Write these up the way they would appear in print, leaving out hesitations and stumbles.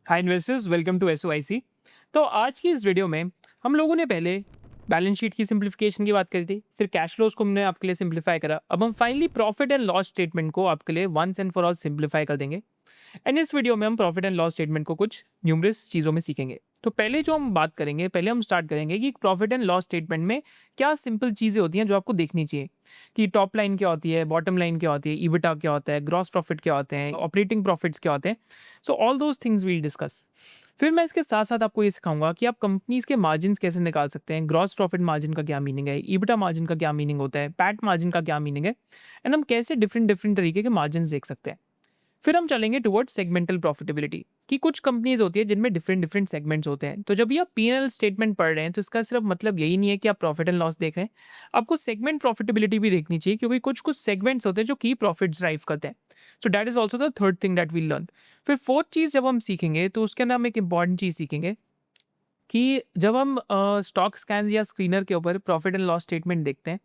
Hi investors, welcome to SOIC. तो आज की इस वीडियो में हम लोगों ने पहले बैलेंस शीट की सिंप्लीफिकेशन की बात करी थी, फिर कैश फ्लोज को हमने आपके लिए सिंप्लीफाई करा। अब हम finally profit and loss statement को आपके लिए once and for all simplify कर देंगे। एंड इस वीडियो में हम प्रॉफिट एंड लॉस स्टेटमेंट को कुछ न्यूमरस चीज़ों में सीखेंगे। तो पहले जो हम बात करेंगे, पहले हम स्टार्ट करेंगे कि प्रॉफिट एंड लॉस स्टेटमेंट में क्या सिंपल चीज़ें होती हैं जो आपको देखनी चाहिए, कि टॉप लाइन क्या होती है, बॉटम लाइन क्या होती है, ईबिटा क्या होता है, ग्रॉस प्रॉफिट क्या होते हैं, ऑपरेटिंग प्रॉफिट्स क्या होते हैं। So all those things we'll discuss. फिर मैं इसके साथ साथ आपको ये सिखाऊंगा कि आप कंपनीज के मार्जिन कैसे निकाल सकते हैं, ग्रॉस प्रॉफिट मार्जिन का क्या मीनिंग है, ईबिटा मार्जिन का क्या मीनिंग होता है, पैट मार्जिन का क्या मीनिंग है, एंड हम कैसे डिफरेंट डिफरेंट तरीके के मार्जिन देख सकते हैं। फिर हम चलेंगे टुवर्ड्स सेगमेंटल प्रॉफिटेबिलिटी, कि कुछ कंपनीज होती है जिनमें डिफरेंट डिफरेंट सेगमेंट्स होते हैं। तो जब ये आप पीएनएल स्टेटमेंट पढ़ रहे हैं तो इसका सिर्फ मतलब यही नहीं है कि आप प्रॉफिट एंड लॉस देख रहे हैं, आपको सेगमेंट प्रॉफिटेबिलिटी भी देखनी चाहिए, क्योंकि कुछ कुछ सेगमेंट्स होते हैं जो की प्रॉफिट ड्राइव करते हैं। So that is also the third thing that we learn. फिर फोर्थ चीज जब हम सीखेंगे तो उसके अंदर हम एक इंपॉर्टेंट चीज सीखेंगे कि जब हम स्टॉक स्कैन या स्क्रीनर के ऊपर प्रॉफिट एंड लॉस स्टेटमेंट देखते हैं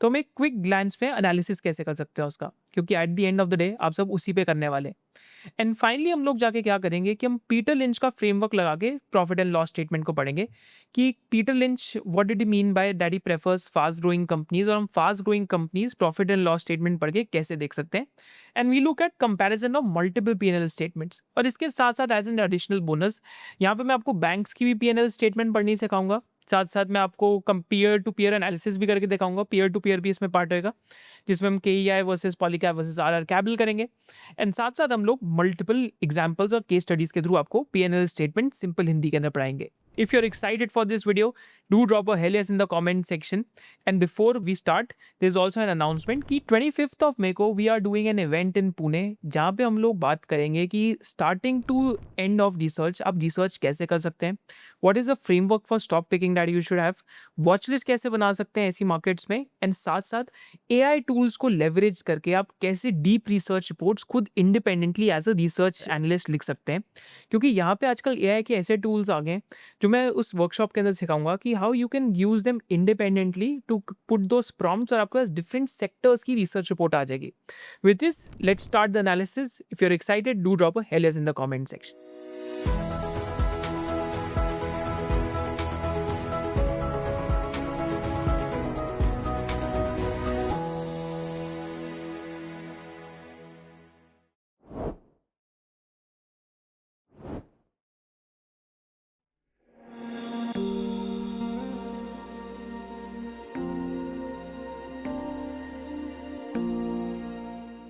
तो हम एक क्विक ग्लैंस पे एनालिसिस कैसे कर सकते हैं उसका, क्योंकि at the end of the day आप सब उसी पे करने वाले हैं। एंड फाइनली हम लोग जाके क्या करेंगे कि हम पीटर लिंच का फ्रेमवर्क लगा के प्रॉफिट एंड लॉस स्टेटमेंट को पढ़ेंगे कि Peter Lynch what did he mean by that he prefers fast growing companies, और हम fast growing companies profit and loss statement पढ़ के कैसे देख सकते हैं। And we look at comparison of multiple PNL statements. और इसके साथ साथ एज एन एडिशनल बोनस यहाँ पे मैं आपको बैंक्स की भी पीएनएल स्टेटमेंट पढ़नी सिखाऊंगा, साथ साथ मैं आपको पीयर टू पीयर एनालिसिस भी करके दिखाऊंगा। पीयर टू पीयर भी इसमें पार्ट होगा, जिसमें हम KEI versus Polycab versus RR capital करेंगे। एंड साथ साथ हम लोग मल्टीपल एग्जांपल्स और केस स्टडीज के थ्रू आपको पीएनएल स्टेटमेंट सिंपल हिंदी के अंदर पढ़ाएंगे। If you're excited for this video, do drop a hell yes in the comment section. And before we start, there's also an announcement कि 25th of May को we are doing an event in Pune, जहाँ पे हम लोग बात करेंगे कि starting to end of research आप research कैसे कर सकते हैं, what is the framework for stock picking that you should have, watch list कैसे बना सकते हैं ऐसी markets में, and साथ साथ AI tools को leverage करके आप कैसे deep research reports खुद independently as a research analyst लिख सकते हैं। क्योंकि यहाँ पे आजकल AI के ऐसे tools आ गए हैं जो मैं उस वर्कशॉप के अंदर सिखाऊंगा कि how you can use them independently to put those prompts, और आपके पास डिफरेंट सेक्टर्स की रिसर्च रिपोर्ट आ जाएगी। With this let's start the analysis. If you are excited, do drop a hell yes in the comment section.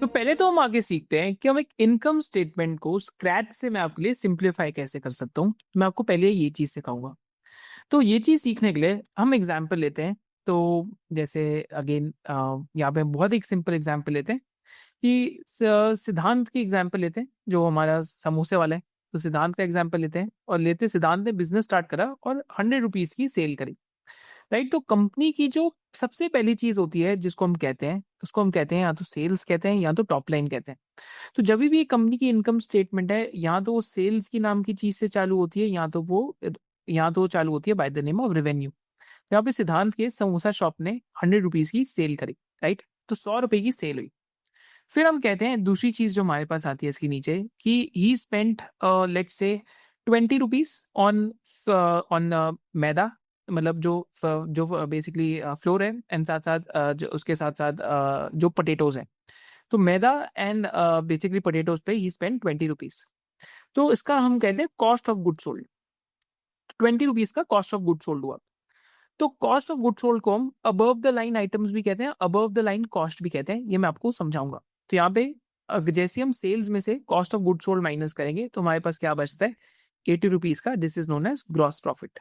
तो पहले तो हम आगे सीखते हैं कि हम एक इनकम स्टेटमेंट को स्क्रैच से मैं आपके लिए सिंप्लीफाई कैसे कर सकता हूँ। मैं आपको पहले ये चीज सिखाऊंगा। तो ये चीज सीखने के लिए हम एग्जाम्पल लेते हैं। तो जैसे अगेन यहाँ पे बहुत एक सिंपल एग्जाम्पल लेते हैं कि सिद्धांत की एग्जाम्पल लेते हैं जो हमारा समोसे वाला है। तो सिद्धांत का एग्जाम्पल लेते हैं और लेते सिद्धांत ने बिजनेस स्टार्ट करा और 100 रुपीज की सेल करी। राइट। तो कंपनी की जो सबसे पहली चीज होती है जिसको हम कहते हैं, उसको हम कहते हैं या तो सेल्स कहते हैं या तो टॉप लाइन कहते हैं। तो जब भी कंपनी की इनकम स्टेटमेंट है, या तो वो सेल्स की नाम की चीज से चालू होती है, या तो चालू होती है by the name of revenue. यहाँ पे सिद्धांत के समोसा शॉप ने 100 रुपीज की सेल करी। राइट। तो 100 रुपए की सेल हुई। फिर हम कहते हैं दूसरी चीज जो हमारे पास आती है इसके नीचे कि ही spent let's say 20 rupees on on मैदा, मतलब जो बेसिकली फ्लोर है, एंड साथ साथ जो उसके साथ साथ जो पोटेटोज हैं। तो मैदा एंड बेसिकली पोटेटोज पे ही स्पेंड 20 रुपीज। तो इसका हम कहते हैं cost of good sold. 20 rupees का कॉस्ट ऑफ गुड सोल्ड हुआ। तो कॉस्ट ऑफ गुड सोल्ड को हम अबव द लाइन आइटम्स भी कहते हैं, अबव द लाइन कॉस्ट भी कहते हैं। ये मैं आपको समझाऊंगा। तो यहाँ पे जैसे हम सेल्स में से cost of good sold minus करेंगे तो हमारे पास क्या बचता है, 80 रुपीज का। This is known as gross profit.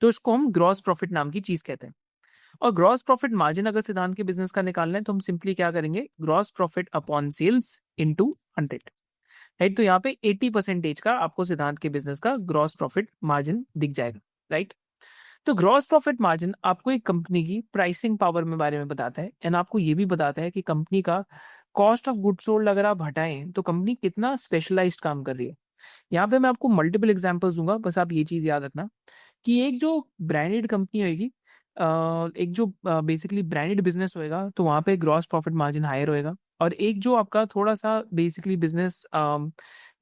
तो इसको हम ग्रॉस प्रॉफिट नाम की चीज कहते हैं। और ग्रॉस प्रॉफिट मार्जिन अगर सिद्धांत के बिजनेस का निकालना है तो हम सिंपली क्या करेंगे, gross profit upon sales into 100। Right. तो यहाँ पे 80% का आपको सिद्धांत के बिजनेस का ग्रॉस प्रॉफिट मार्जिन दिख जाएगा। राइट। तो ग्रॉस प्रॉफिट मार्जिन आपको एक कंपनी की प्राइसिंग पावर में बारे में बताता है, एंड आपको ये भी बताता है कि कंपनी का कॉस्ट ऑफ गुड सोल्ड अगर आप हटाएं तो कंपनी कितना स्पेशलाइज्ड काम कर रही है। यहाँ पे मैं आपको मल्टीपल एग्जांपल्स दूंगा, बस आप ये चीज याद रखना कि एक जो ब्रांडेड कंपनी होगी, एक जो बेसिकली ब्रांडेड बिजनेस होएगा, तो वहाँ पे ग्रॉस प्रॉफिट मार्जिन हायर होएगा। और एक जो आपका थोड़ा-सा बेसिकली बिज़नेस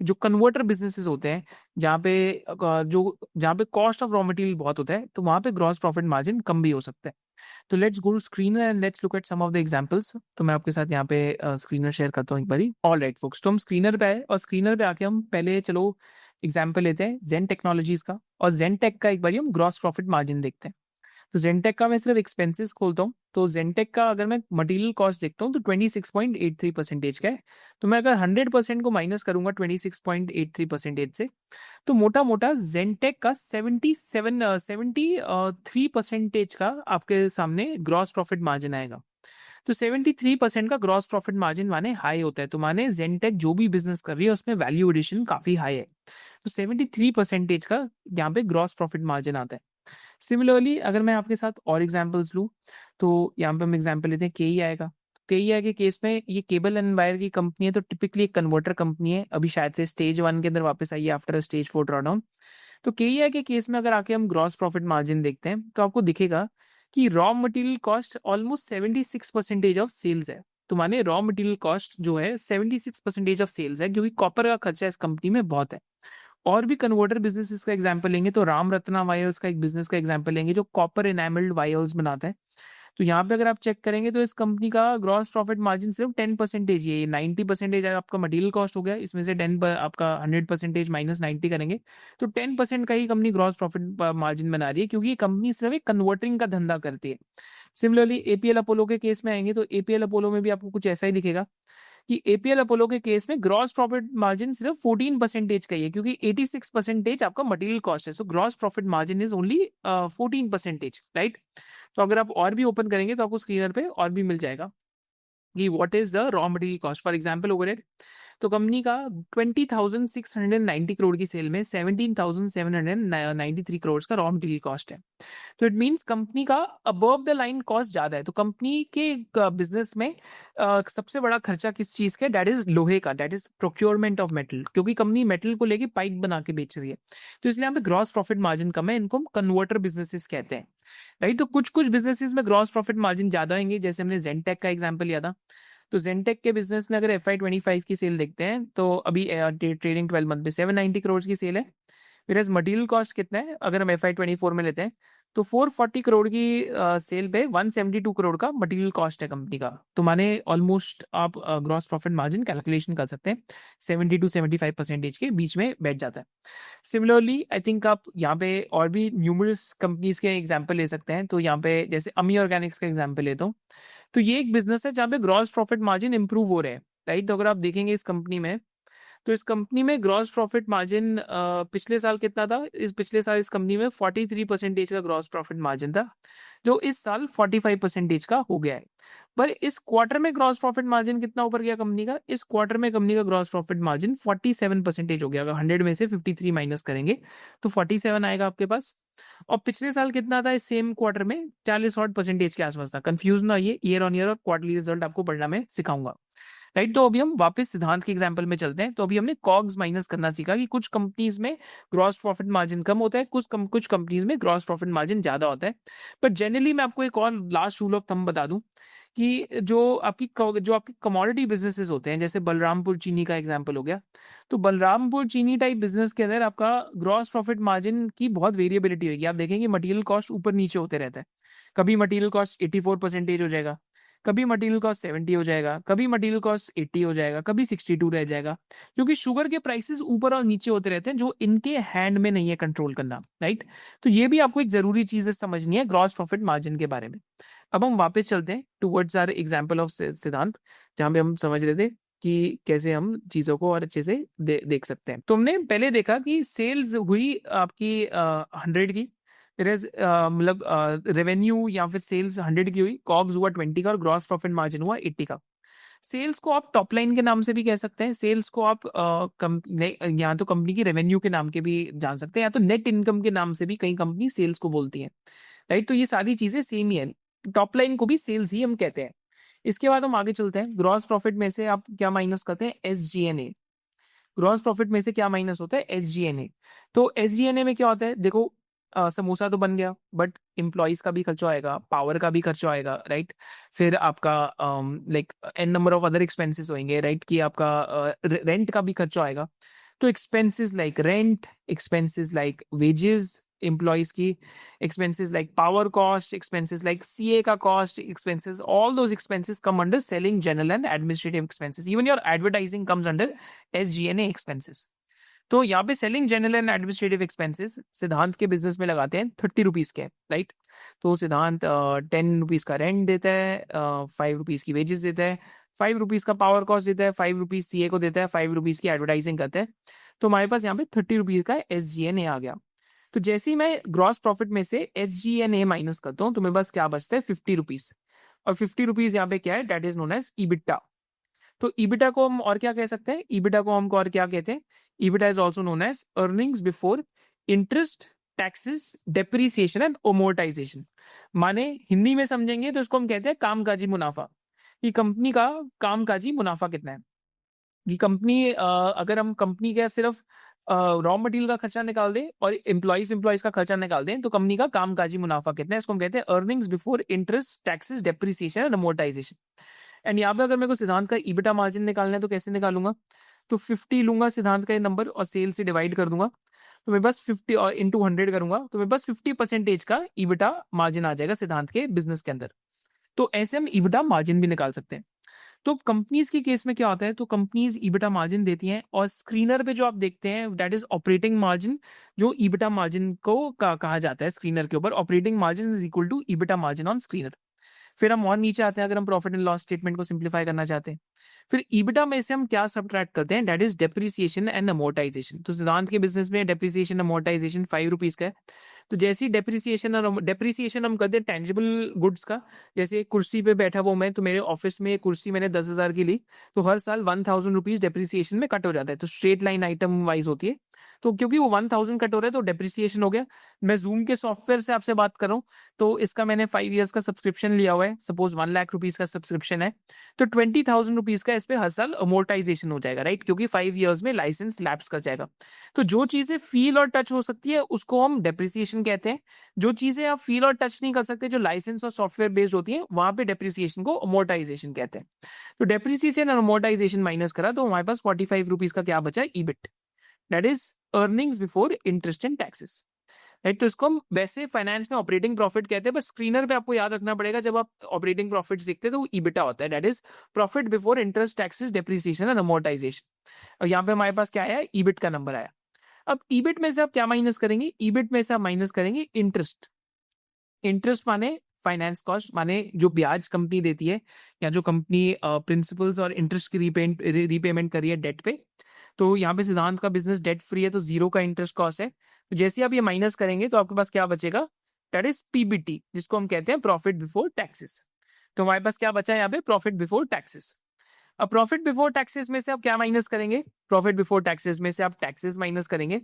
जो कन्वर्टर बिज़नेसेस होते हैं, जहाँ पे कॉस्ट ऑफ रॉ मटेरियल बहुत होता है, तो वहाँ पे ग्रॉस प्रॉफिट मार्जिन कम भी हो सकता है। तो let's go to screener and let's look at some of the examples. तो मैं आपके साथ यहाँ पे स्क्रीनर शेयर करता हूँ एक बारी। ऑलराइट फोक्स, तो हम स्क्रीनर पे आए और स्क्रीनर पे आके हम पहले चलो एग्जांपल लेते हैं ज़ेन टेक्नोलॉजीज़ का, और ज़ेन टेक का एक बारी हम ग्रॉस प्रॉफिट मार्जिन देखते हैं। तो ज़ेनटेक का मैं सिर्फ एक्सपेंसेस खोलता हूँ, तो ज़ेनटेक का अगर मैं मटेरियल कॉस्ट देखता हूँ तो 26.83% का है। तो मैं अगर 100% को माइनस करूंगा 26.83% से, तो मोटा मोटा ज़ेनटेक का 73% का आपके सामने ग्रॉस प्रॉफिट मार्जिन आएगा। तो 73% का ग्रॉस प्रॉफिट मार्जिन माने हाई होता है, तो माने ज़ेनटेक जो भी बिजनेस कर रही है उसमें वैल्यू एडिशन काफी हाई है। तो 73% का यहाँ पे ग्रॉस प्रॉफिट मार्जिन आता है। सिमिलरली अगर मैं आपके साथ और एग्जांपल्स लूँ, तो यहाँ पे हम एग्जांपल लेते हैं केईआई का। केईआई के केस में ये केबल एंड वायर की कंपनी है, तो टिपिकली एक कन्वर्टर कंपनी है, अभी शायद से स्टेज 1 के अंदर वापस आई है आफ्टर स्टेज 4 ड्रॉडाउन। तो केईआई के केस में अगर आके हम ग्रॉस प्रॉफिट मार्जिन देखते हैं, तो आपको दिखेगा कि raw material cost almost 76% of sales है। तो माने रॉ मटेरियल कॉस्ट जो है 76% ऑफ सेल्स है, क्योंकि कॉपर का खर्चा इस कंपनी में बहुत है। और भी कन्वर्टर बिजनेसेस का एग्जांपल लेंगे तो राम रत्ना वायर्स का एक बिजनेस का एग्जांपल लेंगे जो कॉपर एनामल्ड वायर्स बनाता है। तो यहाँ पे अगर आप चेक करेंगे तो इस कंपनी का ग्रॉस प्रॉफिट मार्जिन सिर्फ 10% ही है। 90% आपका मटेरियल कॉस्ट हो गया, इसमें से 100% माइनस 90 करेंगे तो 10% का ही कंपनी ग्रॉस प्रॉफिट मार्जिन बना रही है, क्योंकि ये कंपनी सिर्फ एक कन्वर्टिंग का धंधा करती है। सिमिलरली एपीएल अपोलो के केस में आएंगे तो एपीएल अपोलो में भी आपको कुछ ऐसा ही दिखेगा कि एपीएल अपोलो के केस में ग्रॉस प्रॉफिट मार्जिन सिर्फ 14% का ही है, क्योंकि 86% आपका मटेरियल कॉस्ट है। So gross profit margin is only 14%, right. तो अगर आप और भी ओपन करेंगे तो आपको स्क्रीनर पे और भी मिल जाएगा कि what is the raw material cost. For example overhead, तो कंपनी का 20,690 करोड़ की सेल में 17,793 करोड़ का रॉ मटेरियल कॉस्ट है। तो इट मीन्स कंपनी का अबव द लाइन कॉस्ट ज्यादा है। तो कंपनी के बिजनेस में सबसे बड़ा खर्चा किस चीज का, दैट इज लोहे का, that is procurement of metal, क्योंकि कंपनी मेटल को लेके पाइप बना के बेच रही है। तो इसलिए यहाँ पे ग्रॉस प्रॉफिट मार्जिन कम है, इनको हम कन्वर्टर बिजनेसेस कहते हैं, राइट। तो कुछ कुछ बिजनेसेस में ग्रॉस प्रॉफिट मार्जिन ज्यादा होंगे, जैसे हमने जेनटेक का एग्जाम्पल लिया था। तो जेनटेक के बिजनेस में अगर FY25 की सेल देखते हैं तो अभी ट्रेडिंग 12 मंथ में 790 करोड़ की सेल है। फिर मटेरियल कॉस्ट कितना है, अगर हम FY24 में लेते हैं तो 440 करोड़ की सेल पे 172 करोड़ का मटेरियल कॉस्ट है कंपनी का। तो माने ऑलमोस्ट आप ग्रॉस प्रॉफिट मार्जिन कैलकुलेशन कर सकते हैं 70 to 75% के बीच में बैठ जाता है। सिमिलरली आई थिंक आप यहाँ पे और भी न्यूमरस कंपनीज के एग्जांपल ले सकते हैं। तो यहाँ पे जैसे अमी ऑर्गेनिक्स का एग्जांपल लेता हूँ, तो ये एक बिजनेस है जहाँ पे ग्रॉस प्रॉफिट मार्जिन इंप्रूव हो रहे हैं, राइट। तो अगर आप देखेंगे इस कंपनी में, तो इस कंपनी में ग्रॉस प्रॉफिट मार्जिन पिछले साल कितना था, इस पिछले साल इस कंपनी में 43% का ग्रॉस प्रॉफिट मार्जिन था, जो इस साल 45% का हो गया है। पर इस क्वार्टर में ग्रॉस प्रॉफिट मार्जिन कितना ऊपर गया कंपनी का, इस क्वार्टर में कंपनी का ग्रॉस प्रॉफिट मार्जिन 47% हो गया। अगर 100 में से 53 माइनस करेंगे तो 47 आएगा आपके पास। और पिछले साल कितना था इस सेम क्वार्टर में, 40% के आसपास था। कंफ्यूज ना ये ईयर ऑन ईयर और क्वार्टरली रिजल्ट आपको पढ़ना मैं सिखाऊंगा, राइट। तो अभी हम वापस सिद्धांत के एग्जांपल में चलते हैं। तो अभी हमने कॉग्स माइनस करना सीखा कि कुछ कंपनीज में ग्रॉस प्रॉफिट मार्जिन कम होता है, कुछ कंपनीज में ग्रॉस प्रॉफिट मार्जिन ज्यादा होता है। पर जनरली मैं आपको एक और लास्ट रूल ऑफ थंब बता दूं कि जो आपकी कमोडिटी बिजनेसेस होते हैं, जैसे बलरामपुर चीनी का एग्जांपल हो गया, तो बलरामपुर चीनी टाइप बिजनेस के अंदर आपका ग्रॉस प्रॉफिट मार्जिन की बहुत वेरिएबिलिटी होगी। आप देखेंगे मटेरियल कॉस्ट ऊपर नीचे होते रहता है। कभी मटेरियल कॉस्ट 84% हो जाएगा, कभी मटेरियल कॉस्ट 70 हो जाएगा, कभी मटेरियल कॉस्ट 80 हो जाएगा, कभी 62 रह जाएगा, क्योंकि शुगर के प्राइसेस ऊपर और नीचे होते रहते हैं, जो इनके हैंड में नहीं है कंट्रोल करना, राइट। तो ये भी आपको एक जरूरी चीज है समझनी है ग्रॉस प्रॉफिट मार्जिन के बारे में। अब हम वापस चलते हैं टुवर्ड्स आवर एग्जांपल ऑफ सिद्धांत, जहां पे हम समझ रहे थे कि कैसे हम चीजों को और अच्छे से देख सकते हैं। तो हमने पहले देखा कि सेल्स हुई आपकी 100 की, मतलब रेवेन्यू या फिर सेल्स 100 की हुई, कॉग्स हुआ 20 का और ग्रॉस प्रॉफिट मार्जिन हुआ 80 का। सेल्स को आप टॉप लाइन के नाम से भी कह सकते हैं, सेल्स को आप या तो कंपनी की रेवेन्यू के नाम के भी जान सकते हैं, या तो नेट इनकम के नाम से भी कई कंपनी सेल्स को बोलती है, राइट। तो ये सारी चीजें सेम ही है, टॉप लाइन को भी सेल्स ही हम कहते हैं। इसके बाद हम आगे चलते हैं। ग्रॉस प्रॉफिट में से आप क्या माइनस करते हैं, SG&A। ग्रॉस प्रॉफिट में से क्या माइनस होता है, SG&A। तो SG&A में क्या होता है, देखो समोसा तो बन गया, बट एम्प्लॉयज का भी खर्चा आएगा, पावर का भी खर्चा आएगा, राइट। फिर आपका like an number of other expenses होंगे, राइट, कि आपका रेंट का भी खर्चा आएगा। तो expenses like rent, expenses like wages employees की, expenses like power cost, expenses like CA का cost, expenses, all those expenses come under selling general and administrative expenses. Even your advertising comes under SG&A expenses. तो यहाँ पे selling general and administrative expenses सिद्धांत के business में लगाते हैं 30 rupees के, राइट। तो सिद्धांत 10 रुपीज का रेंट देता है, 5 रुपीज की वेजेस देता है, 5 रुपीज का पावर कॉस्ट देता है, 5 रुपीज सीए को देता है, 5 रुपीज की एडवर्टाइजिंग करता है। तो हमारे पास यहाँ पे 30 रुपीज का SG&A आ गया। तो जैसे ही मैं ग्रॉस प्रॉफिट में से SG&A माइनस करता हूँ तो मेरे पास क्या बचता है 50 रुपीज। और 50 रुपीज यहाँ पे क्या है, that is known as EBITDA. तो ईबिटा को हम और क्या कह सकते हैं, ईबिटा को हमको और क्या कहते हैं, EBITDA is also known as earnings before interest, taxes, depreciation and amortization. माने हिंदी में समझेंगे तो इसको हम कहते हैं कामकाजी मुनाफा। ये कंपनी का कामकाजी मुनाफा कितना है। ये कंपनी अगर हम कंपनी का सिर्फ रॉ मटेरियल का खर्चा निकाल दें और एम्प्लॉयज का खर्चा निकाल दें तो कंपनी का कामकाजी मुनाफा कितना है, इसको हम कहते हैं earnings before interest, taxes, depreciation and amortisation. And यहाँ पे अगर मेरे को सिद्धांत का ईबिटा मार्जिन निकालना है तो कैसे निकालूंगा, तो 50 लूंगा सिद्धांत का ये नंबर और सेल से डिवाइड कर दूंगा, तो मेरे पास 50 और इंटू 100 करूंगा तो मेरे पास 50% का ईबिटा मार्जिन आ जाएगा सिद्धांत के बिजनेस के अंदर। तो ऐसे हम ईबिटा मार्जिन भी निकाल सकते हैं। तो कंपनीज के केस में क्या होता है, तो कंपनीज ईबिटा मार्जिन देती हैं और स्क्रीनर पे जो आप देखते हैं दैट इज ऑपरेटिंग मार्जिन, जो ईबिटा मार्जिन को कहा जाता है स्क्रीनर के ऊपर। Operating margin is equal to EBITDA margin on screener. फिर हम और नीचे आते हैं, अगर हम प्रॉफिट एंड लॉस स्टेटमेंट को सिंप्लीफाई करना चाहते हैं, फिर ईबिटा में से हम क्या सब्ट्रैक्ट करते हैं, that is depreciation and amortisation. तो सिद्धांत के बिजनेस में डेप्रिसिएशन अमोर्टाइजेशन 5 रुपीज का है। तो जैसे ही डेप्रिसिएशन हम करते हैं टेंजिबल गुड्स का, जैसे कुर्सी पे बैठा वो मैं, तो मेरे ऑफिस में कुर्सी मैंने 10,000 की ली, तो हर साल 1,000 रुपीज डेप्रिसिएशन में कट हो जाता है। तो स्ट्रेट लाइन आइटम वाइज होती है। तो क्योंकि वो 1,000 कट हो रहा है तो डेप्रिसिएशन हो गया। मैं जूम के सॉफ्टवेयर से आपसे बात कर रहा हूँ, तो इसका मैंने 5 ईयर्स का सब्सक्रिप्शन लिया हुआ है, सपोज 1,00,000 रुपीज का सब्सक्रिप्शन है, तो 20,000 रुपीज का इस पे हर साल अमोर्टाइजेशन हो जाएगा, राइट, क्योंकि 5 ईयर्स में लाइसेंस लैप्स कर जाएगा। तो जो चीजें फील और टच हो सकती है उसको हम डेप्रिसिएशन कहते हैं। जो चीजें आप फील और टच नहीं कर सकते, जो लाइसेंस और सॉफ्टवेयर बेस्ड होती हैं, वहां पे डेप्रिसिएशन को अमोर्टाइजेशन कहते हैं। तो डेप्रिसिएशन और अमोर्टाइजेशन माइनस करा तो हमारे पास 45 रुपीज का क्या बचा, EBIT, that is earnings before interest and taxes, right. तो इसको हम वैसे फाइनेंस में ऑपरेटिंग प्रॉफिट कहते हैं, पर स्क्रीनर पे आपको याद रखना पड़ेगा जब आप ऑपरेटिंग प्रॉफिट देखते हैं तो वो ईबिटा होता है, that is profit before interest, taxes, depreciation and amortisation. और यहाँ पे हमारे पास क्या आया, ईबिट का नंबर आया। अब ईबिट में से आप क्या माइनस करेंगे, ईबिट में से आप माइनस करेंगे इंटरेस्ट। इंटरेस्ट माने फाइनेंस कॉस्ट, माने जो ब्याज कंपनी देती है या जो कंपनी प्रिंसिपल्स और इंटरेस्ट की रीपेमेंट करी है डेट पे। तो यहाँ पे सिद्धांत का बिजनेस डेट फ्री है तो 0 का इंटरेस्ट कॉस्ट है। तो जैसे आप ये माइनस करेंगे तो आपके पास क्या बचेगा, दैट इज पीबीटी, जिसको हम कहते हैं प्रॉफिट बिफोर टैक्सेस। तो हमारे पास क्या बचा है यहाँ पे, प्रॉफिट बिफोर टैक्सेस। अब प्रॉफिट बिफोर टैक्सेस में से आप क्या माइनस करेंगे, प्रॉफिट बिफोर टैक्सेस में से आप टैक्सेस माइनस करेंगे,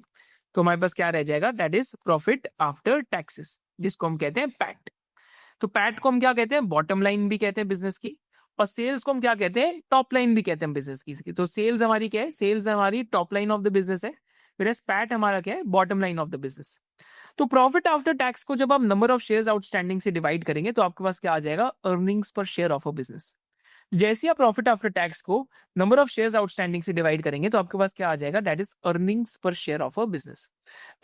तो हमारे पास क्या रह जाएगा, that is profit after taxes, जिसको हम कहते हैं पैट। तो पैट को हम क्या कहते हैं, बॉटम लाइन भी कहते हैं बिजनेस की, और सेल्स को हम क्या कहते हैं, टॉप लाइन भी कहते हैं बिजनेस की। तो सेल्स हमारी क्या है, सेल्स हमारी top line of the business है, फिर पैट हमारा क्या है, bottom line of the business. तो प्रॉफिट आफ्टर टैक्स को जब आप नंबर ऑफ शेयर्स आउटस्टैंडिंग से डिवाइड करेंगे तो आपके पास क्या आ जाएगा, अर्निंग्स पर शेयर ऑफ अ बिजनेस। जैसे आप प्रॉफिट आफ्टर टैक्स को नंबर ऑफ शेयर्स आउटस्टैंडिंग से डिवाइड करेंगे तो आपके पास क्या आ जाएगा, दैट इज अर्निंग्स पर शेयर ऑफ अ बिजनेस।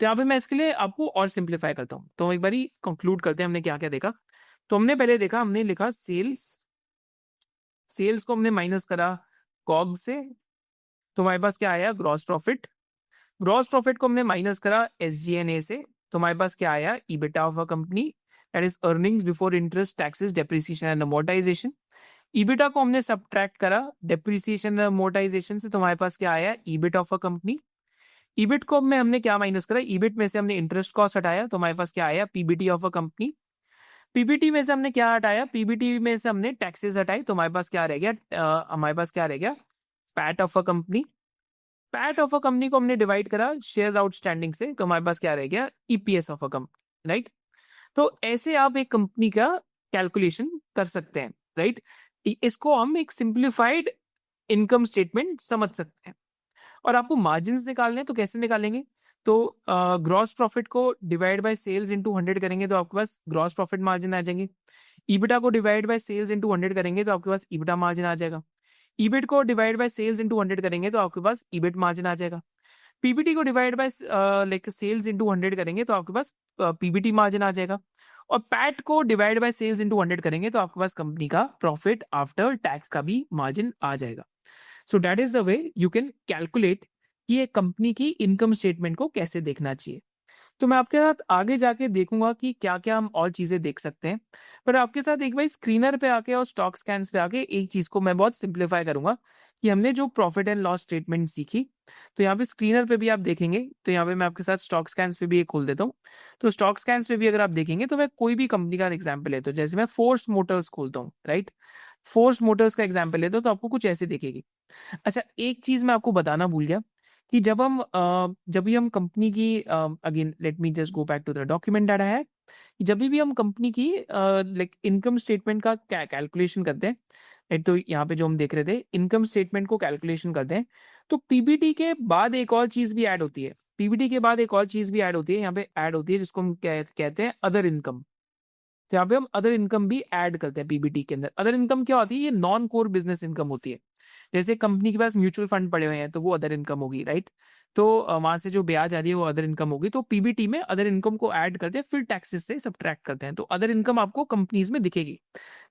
तो यहाँ पे मैं इसके लिए आपको और सिंप्लीफाई करता हूँ। तो एक बारी कंक्लूड करते हैं हमने क्या क्या देखा। तो हमने पहले देखा, हमने लिखा सेल्स, सेल्स को हमने माइनस करा कॉग से, तो हमारे पास क्या आया, ग्रॉस प्रॉफिट। ग्रॉस प्रॉफिट को हमने माइनस करा SG&A से, तो हमारे पास क्या आया, EBITDA of a company, that is earnings before interest, taxes, depreciation and amortisation. EBITDA को हमने सब्ट्रैक्ट करा डेप्रिसिएशन एंड अमोर्टाइजेशन से, तो हमारे पास क्या आया, EBIT of a company. EBIT को में हमने क्या माइनस करा, ईबिट में से हमने इंटरेस्ट कॉस्ट हटाया, तो हमारे पास क्या आया, PBT of a company. PBT में से हमने क्या हटाया, पीबीटी में से हमने टैक्सेस हटाई, तो हमारे पास क्या रह गया, हमारे पास क्या रह गया, PAT of a company. PAT of a company को हमने डिवाइड करा शेयर आउटस्टैंडिंग से, तो हमारे पास क्या रह गया, EPS of a company, right. तो ऐसे आप एक कंपनी का कैलकुलेशन कर सकते हैं, राइट। इसको हम एक सिंप्लीफाइड इनकम स्टेटमेंट समझ सकते हैं। और आपको मार्जिन निकालने हैं तो कैसे निकालेंगे, तो ग्रॉस प्रॉफिट को डिवाइड बाय सेल्स इंटू 100 करेंगे तो आपके पास ग्रॉस प्रॉफिट मार्जिन आ जाएंगे। ईबिटा को डिवाइड बाय सेल्स इंटू 100 करेंगे तो आपके पास ईबिटा मार्जिन आ जाएगा। ईबिट को डिवाइड बाय सेल्स इंटू 100 करेंगे तो आपके पास ईबिट मार्जिन आ जाएगा। पीबीटी को divide by like sales into 100 करेंगे तो आपके पास पीबीटी मार्जिन आ जाएगा। और पैट को डिवाइड बाय सेल्स इंटू 100 करेंगे तो आपके पास कंपनी का प्रॉफिट आफ्टर टैक्स का भी मार्जिन आ जाएगा। सो that is the way you can calculate कि एक कंपनी की इनकम स्टेटमेंट को कैसे देखना चाहिए। तो मैं आपके साथ आगे जाके देखूंगा कि क्या क्या हम और चीजें देख सकते हैं, पर आपके साथ एक बार स्क्रीनर पे आके और स्टॉक स्कैन्स पे आके एक चीज को मैं बहुत सिंप्लीफाई करूंगा कि हमने जो प्रॉफिट एंड लॉस स्टेटमेंट सीखी, तो यहाँ पे स्क्रीनर पे भी आप देखेंगे, तो यहाँ पे मैं आपके साथ स्टॉक स्कैन्स पे भी एक खोल देता हूँ। तो स्टॉक स्कैन्स पे भी अगर आप देखेंगे तो मैं कोई भी कंपनी का एग्जाम्पल लेता हूँ, जैसे मैं फोर्स मोटर्स खोलता हूँ, राइट। फोर्स मोटर्स का एग्जाम्पल लेता हूँ तो आपको कुछ ऐसे दिखेगी। अच्छा, एक चीज मैं आपको बताना भूल गया कि जब भी हम कंपनी की, again let me just go back to the document data है, जब भी हम कंपनी की लाइक इनकम स्टेटमेंट का कैलकुलेशन करते हैं, right, तो यहाँ पे जो हम देख रहे थे इनकम स्टेटमेंट को कैलकुलेशन करते हैं, तो पीबीटी के बाद एक और चीज भी ऐड होती है। पीबीटी के बाद एक और चीज भी ऐड होती है, यहाँ पे ऐड होती है जिसको हम कहते हैं अदर इनकम। तो यहाँ पे हम अदर इनकम भी ऐड करते हैं पीबीटी के अंदर। अदर इनकम क्या होती है? ये नॉन कोर बिजनेस इनकम होती है। जैसे कंपनी के पास म्यूचुअल फंड पड़े हुए हैं तो वो अदर इनकम होगी, राइट। तो वहां से जो ब्याज आ रही है वो अदर इनकम होगी। तो पीबीटी में अदर इनकम को ऐड करते हैं, फिर टैक्सेस से सब्ट्रैक्ट करते हैं, तो अदर इनकम आपको कंपनीज में दिखेगी,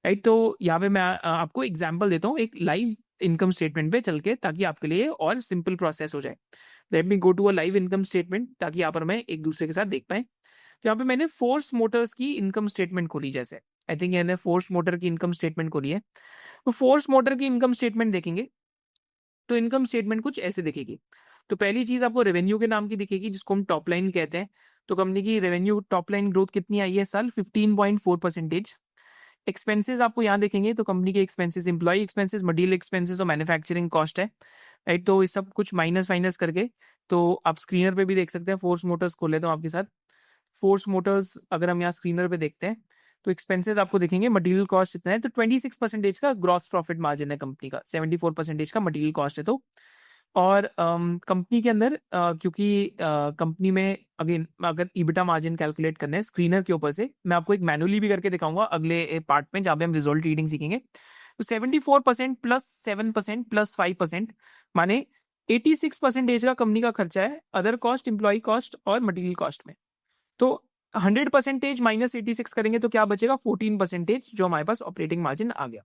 राइट। तो यहाँ पे मैं आपको एग्जाम्पल देता हूँ एक लाइव इनकम स्टेटमेंट पे चल के, ताकि आपके लिए और सिंपल प्रोसेस हो जाए। Let me go to a live income statement ताकि यहाँ पर मैं एक दूसरे के साथ देख पाए। तो यहाँ पे मैंने फोर्स मोटर्स की इनकम स्टेटमेंट खोली, जैसे आई थिंक मैंने फोर्स मोटर की इनकम स्टेटमेंट खोली है। तो फोर्स मोटर की इनकम स्टेटमेंट देखेंगे तो इनकम स्टेटमेंट कुछ ऐसे दिखेगी। तो पहली चीज आपको रेवेन्यू के नाम की दिखेगी, जिसको हम टॉप लाइन कहते हैं। तो कंपनी की रेवेन्यू टॉप लाइन ग्रोथ कितनी आई है साल? 15.4%। एक्सपेंसेस आपको यहाँ देखेंगे तो कंपनी के expenses, employ expenses, material expenses और मैन्युफैक्चरिंग कॉस्ट है, राइट। तो ये सब कुछ माइनस माइनस करके, तो आप स्क्रीनर पे भी देख सकते हैं। फोर्स मोटर्स खोले तो आपके साथ फोर्स मोटर्स, अगर हम यहाँ स्क्रीनर पे देखते हैं तो एक्सपेंसेस आपको दिखेंगे, मटेरियल कॉस्ट इतना है, तो 26% का ग्रॉस प्रॉफिट मार्जिन है कंपनी का, 74% का मटेरियल कॉस्ट है। तो और कंपनी के अंदर क्योंकि कंपनी में अगेन अगर ईबिटा मार्जिन कैलकुलेट करना है स्क्रीनर के ऊपर से, मैं आपको एक मैनुअली भी करके दिखाऊंगा अगले पार्ट में जहाँ पे हम रिजल्ट रीडिंग सीखेंगे। तो 74% प्लस 7% प्लस 5%, माने 86% का कंपनी का खर्चा है अदर कॉस्ट, एम्प्लॉय कॉस्ट और मटेरियल कॉस्ट में। तो 100% माइनस 86 करेंगे तो क्या बचेगा? 14%, जो हमारे पास ऑपरेटिंग मार्जिन आ गया,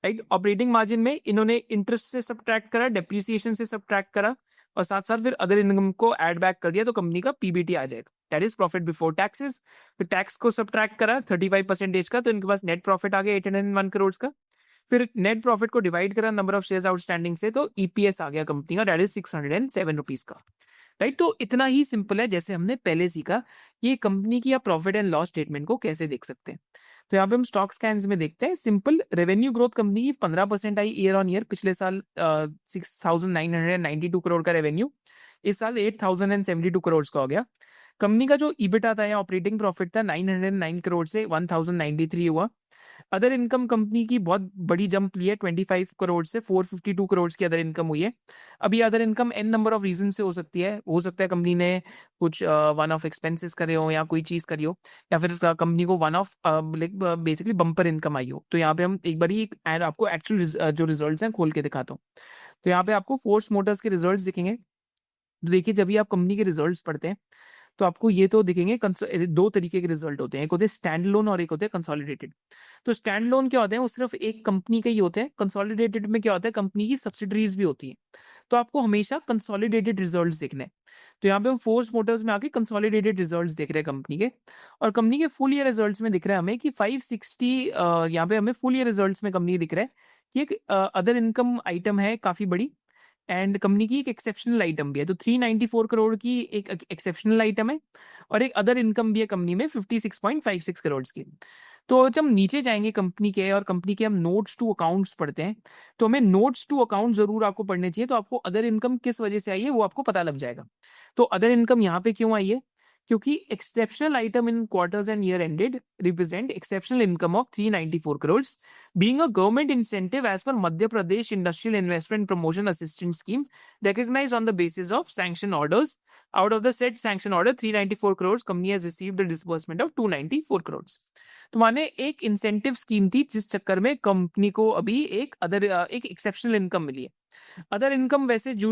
राइट। ऑपरेटिंग मार्जिन में इन्होंने इंटरेस्ट से सब्ट्रैक्ट करा, डेप्रिसिएशन से सब्ट्रैक्ट करा, और साथ साथ फिर अदर इनकम को ऐड बैक कर दिया, तो कंपनी का पीबीटी आ जाएगा, that is profit before taxes. फिर टैक्स को सब्ट्रैक्ट करा 35% का, तो इनके पास नेट प्रॉफिट आ गया 801 करोड़ का। फिर नेट प्रॉफिट को डिवाइड करा नंबर ऑफ शेयर्स आउटस्टैंडिंग से, तो ईपीएस आ गया कंपनी का, दैट इज 607 रुपीज का, राइट। तो इतना ही सिंपल है, जैसे हमने पहले सीखा ये कंपनी की आप प्रॉफिट एंड लॉस स्टेटमेंट को कैसे देख सकते हैं। तो यहाँ पे हम स्टॉक स्कैन्स में देखते हैं, सिंपल रेवेन्यू ग्रोथ कंपनी की 15% आई ईयर ऑन ईयर। पिछले साल 6,992 करोड़ का रेवेन्यू, इस साल 8,072 करोड़ का हो गया। कंपनी का जो ईबिटा था या ऑपरेटिंग प्रॉफिट था 909 करोड़ से 1,093 हुआ। अदर इनकम कंपनी की बहुत बड़ी जंप ली है, 25 करोड़ से 452 करोड़ की अदर इनकम हुई है। अभी other income N number of reason से हो सकती है, हो सकता है कंपनी ने कुछ वन ऑफ एक्सपेंसेस करे हो या कोई चीज करी हो, या फिर कंपनी को one of basically bumper income आई हो। तो यहाँ पे हम एक बार ही आपको एक्चुअल जो रिजल्ट्स हैं खोल के दिखाता हूँ। तो यहाँ पे आपको फोर्स मोटर्स के रिजल्ट्स दिखेंगे। तो देखिए, जब भी आप कंपनी के रिजल्ट्स पढ़ते हैं तो आपको ये तो दिखेंगे, दो तरीके के रिजल्ट होते हैं, एक होते हैं स्टैंड लोन और एक होते हैं कंसोलिडेटेड। तो स्टैंड लोन क्या होते हैं? वो सिर्फ एक कंपनी के ही होते हैं। कंसोलिडेटेड में क्या होता है? कंपनी की सब्सिडरीज भी होती है। तो आपको हमेशा कंसोलिडेटेड रिजल्ट्स देखने हैं। तो यहाँ पे हम फोर्स मोटर्स में आके कंसोलिडेटेड रिजल्ट्स देख रहे हैं कंपनी के, और कंपनी के फुल ईयर रिजल्ट्स में दिख रहा है हमें कि 560, यहाँ पे हमें फुल ईयर रिजल्ट्स में कंपनी दिख रहा है कि एक अदर इनकम आइटम है काफी बड़ी, एंड कंपनी की एक एक्सेप्शनल आइटम भी है। तो 394 करोड़ की एक एक्सेप्शनल आइटम है, और एक अदर इनकम भी है कंपनी में 56.56 करोड़ की। तो जब हम नीचे जाएंगे कंपनी के, और कंपनी के हम नोट्स टू अकाउंट्स पढ़ते हैं, तो हमें नोट्स टू अकाउंट जरूर आपको पढ़ने चाहिए। तो आपको अदर इनकम किस वजह से आई है वो आपको पता लग जाएगा। तो अदर इनकम यहाँ पे क्यों आई है? क्योंकि exceptional item in quarters and year ended represent exceptional income of 394 crores being a government incentive as per Madhya Pradesh Industrial Investment Promotion Assistance Scheme recognized on the basis of sanction orders. Out of the said sanction order 394 crores company has received a disbursement of 294 crores. तो माने एक incentive scheme थी जिस चक्कर में company को अभी एक एक्सेप्शनल इनकम मिली है। अदर इनकम वैसे जो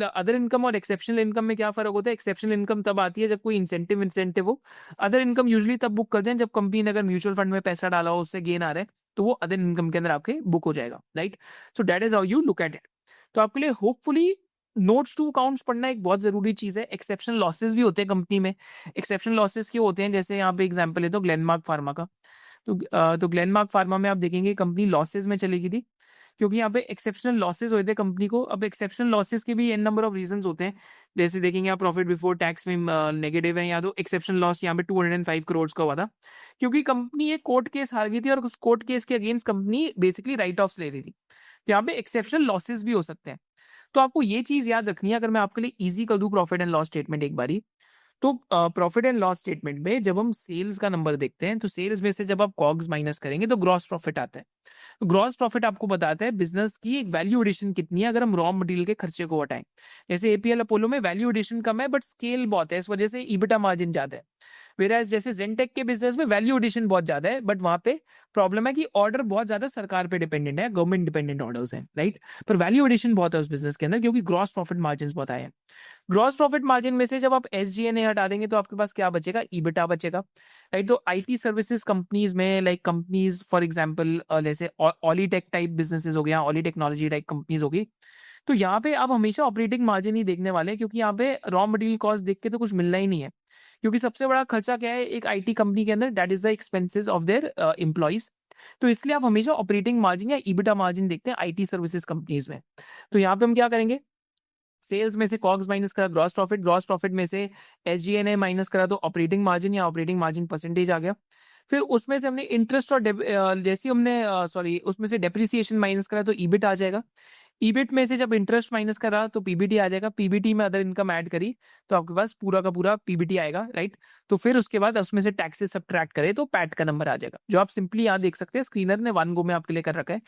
अदर इनकम और एक्सेप्शनल इनकम में क्या फर्क होता है? एक्सेप्शनल इनकम तब आती है जब कोई इंसेंटिव हो। अदर इनकम यूजुअली तब बुक करते हैं जब कंपनी ने अगर म्यूचुअल फंड में पैसा डाला हो, उससे गेन आ रहा है, तो वो अदर इनकम के अंदर आपके बुक हो जाएगा, right? So that is how you look at it. तो आपके लिए होपफुली नोट्स टू अकाउंट्स पढ़ना एक बहुत जरूरी चीज है। एक्सेप्शनल लॉसेस भी होते हैं कंपनी में। एक्सेप्शनल लॉसेस क्यों होते हैं? जैसे यहाँ पे एग्जांपल है तो ग्लेनमार्क फार्मा का। तो ग्लेनमार्क फार्मा में आप देखेंगे कंपनी लॉसेस में चली गई थी क्योंकि यहाँ पे एक्सेप्शनल लॉसेस हुए थे कंपनी को। अब एक्सेप्शनल लॉसेस के भी एन नंबर ऑफ रीजंस होते हैं। जैसे देखेंगे आप प्रॉफिट बिफोर टैक्स में नेगेटिव है, या तो एक्सेप्शनल लॉस यहाँ पे 205 crores का हुआ था क्योंकि कंपनी एक कोर्ट केस हार गई थी और उस कोर्ट केस के against company basically right offs ले रही थी। तो यहाँ पे एक्सेप्शनल लॉसेस भी हो सकते हैं। तो आपको ये चीज याद रखनी है। अगर मैं आपके लिए इजी कर दूं प्रॉफिट एंड लॉस स्टेटमेंट एक बारी, तो प्रॉफिट एंड लॉस स्टेटमेंट में जब हम सेल्स का नंबर देखते हैं तो सेल्स में से जब आप कॉग्स माइनस करेंगे तो ग्रॉस प्रॉफिट आता है। ग्रॉस प्रॉफिट आपको बताता है बिजनेस की एक वैल्यू एडिशन कितनी है अगर हम रॉ मटेरियल के खर्चे को हटाएं। जैसे एपीएल अपोलो में वैल्यू एडिशन कम है बट स्केल बहुत है, इस वजह से ईबिटा मार्जिन ज्यादा है। वेराज जैसे जेनटेक के बिजनेस में वैल्यू एडिशन बहुत ज्यादा है बट वहां पे प्रॉब्लम है कि ऑर्डर बहुत ज्यादा सरकार पे डिपेंडेंट है, गवर्नमेंट डिपेंडेंट ऑर्डर्स हैं, राइट? पर वैल्यू एडिशन बहुत है उस बिजनेस के अंदर क्योंकि ग्रॉस प्रॉफिट मार्जिन बहुत आए हैं। ग्रॉस प्रॉफिट मार्जिन में से जब आप एसजीएनए हटा देंगे तो आपके पास क्या बचेगा? ईबिटा बचेगा, राइट? तो आईटी सर्विसेज कंपनीज में लाइक कंपनीज फॉर एग्जांपल जैसे ऑलीटेक टाइप बिजनेसेस हो गया, ऑली टेक्नोलॉजी टाइप कंपनीज होगी, तो यहाँ पे आप हमेशा ऑपरेटिंग मार्जिन ही देखने वाले हैं क्योंकि यहाँ पे रॉ मटेरियल कॉस्ट देख के तो कुछ मिलना ही नहीं है। क्योंकि सबसे बड़ा खर्चा क्या है एक आईटी कंपनी के अंदर? That is the expenses of their employees. तो इसलिए आप हमेशा ऑपरेटिंग मार्जिन या ईबिटा मार्जिन देखते हैं आईटी सर्विसेज कंपनीज में। तो यहाँ पे हम क्या करेंगे? सेल्स में से कॉग्स माइनस करा ग्रॉस प्रॉफिट, ग्रॉस प्रॉफिट में से एसजीएनए माइनस करा तो ऑपरेटिंग मार्जिन या ऑपरेटिंग मार्जिन परसेंटेज आ गया। फिर उसमें से हमने इंटरेस्ट और जैसे हमने सॉरी उसमें से डेप्रिसिएशन माइनस करा तो ईबिट आ जाएगा। ईबिट में से जब इंटरेस्ट माइनस करा तो पीबीटी आ जाएगा। पीबीटी में अदर इनकम ऐड करी तो आपके पास पूरा का पूरा पीबीटी आएगा, राइट? तो फिर उसके बाद उसमें से टैक्सेस सब्ट्रैक्ट करें तो पैट का नंबर आ जाएगा, जो आप सिंपली यहाँ देख सकते हैं। स्क्रीनर ने वन गो में आपके लिए कर रखा है।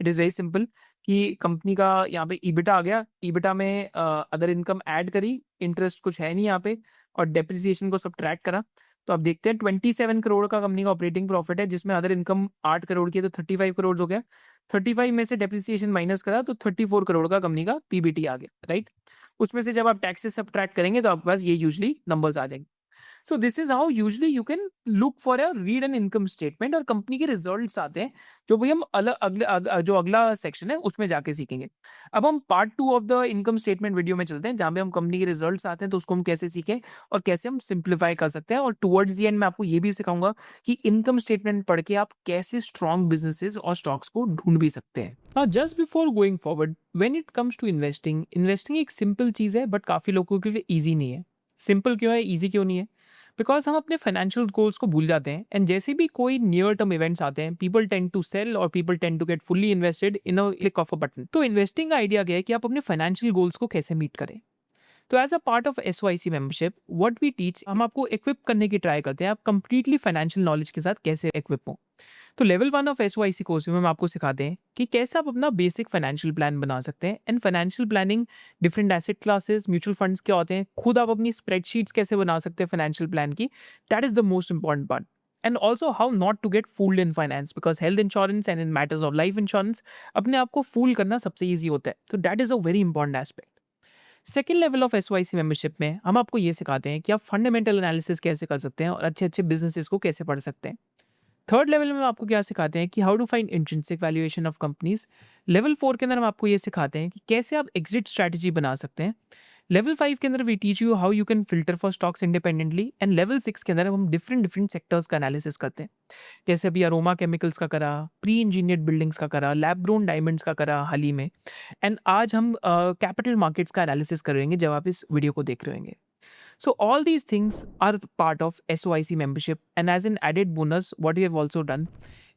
इट इज वेरी सिंपल कि कंपनी का यहाँ पे ईबिटा आ गया, ईबिटा में अदर इनकम ऐड करी, इंटरेस्ट कुछ है नहीं यहाँ पे, और डेप्रिसिएशन को सब्ट्रैक्ट करा। तो आप देखते हैं 27 करोड़ का कंपनी का ऑपरेटिंग प्रॉफिट है जिसमें अदर इनकम 8 करोड़ की है तो 35 करोड़ हो गया। 35 में से डेप्रिसिएशन माइनस करा तो 34 करोड़ का कंपनी का पीबीटी आ गया, राइट? उसमें से जब आप टैक्सेस सब्ट्रैक्ट करेंगे तो आपके पास ये यूजुअली नंबर्स आ जाएंगे। सो this is how usually you can look for a read an income statement, और कंपनी के रिजल्ट्स आते हैं जो भाई हम जो अगला सेक्शन है उसमें जाके सीखेंगे। अब हम part 2 of the income statement video में चलते हैं जहां पे हम कंपनी के रिजल्ट्स आते हैं तो उसको हम कैसे सीखें और कैसे हम सिंप्लीफाई कर सकते हैं। और टुवर्ड्स द एंड मैं आपको ये भी सिखाऊंगा कि इनकम स्टेटमेंट पढ़ के आप कैसे स्ट्रॉन्ग बिजनेसेस और स्टॉक्स को ढूंढ भी सकते हैं। Now, just before going forward, when it comes to investing एक सिंपल चीज़ है बट काफ़ी लोगों के लिए ईजी नहीं है। सिंपल क्यों है, ईजी क्यों नहीं है? बिकॉज हम अपने फाइनेंशियल गोल्स को भूल जाते हैं एंड जैसे भी कोई नियर टर्म इवेंट्स आते हैं पीपल टेंड टू सेल और people tend to get fully invested in a click of a button. तो इन्वेस्टिंग का आइडिया क्या है कि आप अपने फाइनेंशियल गोल्स को कैसे मीट करें। तो as a part of SYC membership what we teach, हम आपको इक्विप करने की ट्राई करते हैं आप कंप्लीटली फाइनेंशियल नॉलेज के साथ कैसे इक्विप हो। तो लेवल 1 ऑफ SYC कोर्स में हम आपको सिखाते हैं कि कैसे आप अपना बेसिक फाइनेंशियल प्लान बना सकते हैं and financial planning, different asset classes, mutual funds क्या होते हैं, खुद आप अपनी स्प्रेडशीट्स कैसे बना सकते हैं फाइनेंशियल प्लान की। That is the most important part. And also how not to get fooled in finance, because health insurance and in matters of life insurance अपने आप को फूल करना सबसे ईजी होता है। तो that is a very important aspect. Second level of SYC membership में हम आपको ये सिखाते हैं कि आप फंडामेंटल एनालिसिस कैसे कर सकते हैं और अच्छे अच्छे बिजनेसेस को कैसे पढ़ सकते हैं। थर्ड लेवल में आपको क्या सिखाते हैं कि how to find intrinsic valuation of companies. Level 4 के अंदर हम आपको ये सिखाते हैं कि कैसे आप एग्जिट स्ट्रैटेजी बना सकते हैं। लेवल 5 के अंदर we teach you how you can filter for stocks independently. And level 6 के अंदर हम डिफरेंट सेक्टर्स का एनालिसिस करते हैं। जैसे अभी अरोमा केमिकल्स का करा, प्री इंजीनियर्ड बिल्डिंग्स का करा, लैब ग्रोन डायमंड्स का करा हाल ही में। एंड आज हम कैपिटल मार्केट्स का एनालिसिस करेंगे जब आप इस वीडियो को देख रहे होंगे। So all these things are part of SOIC membership, and as an added bonus what we have also done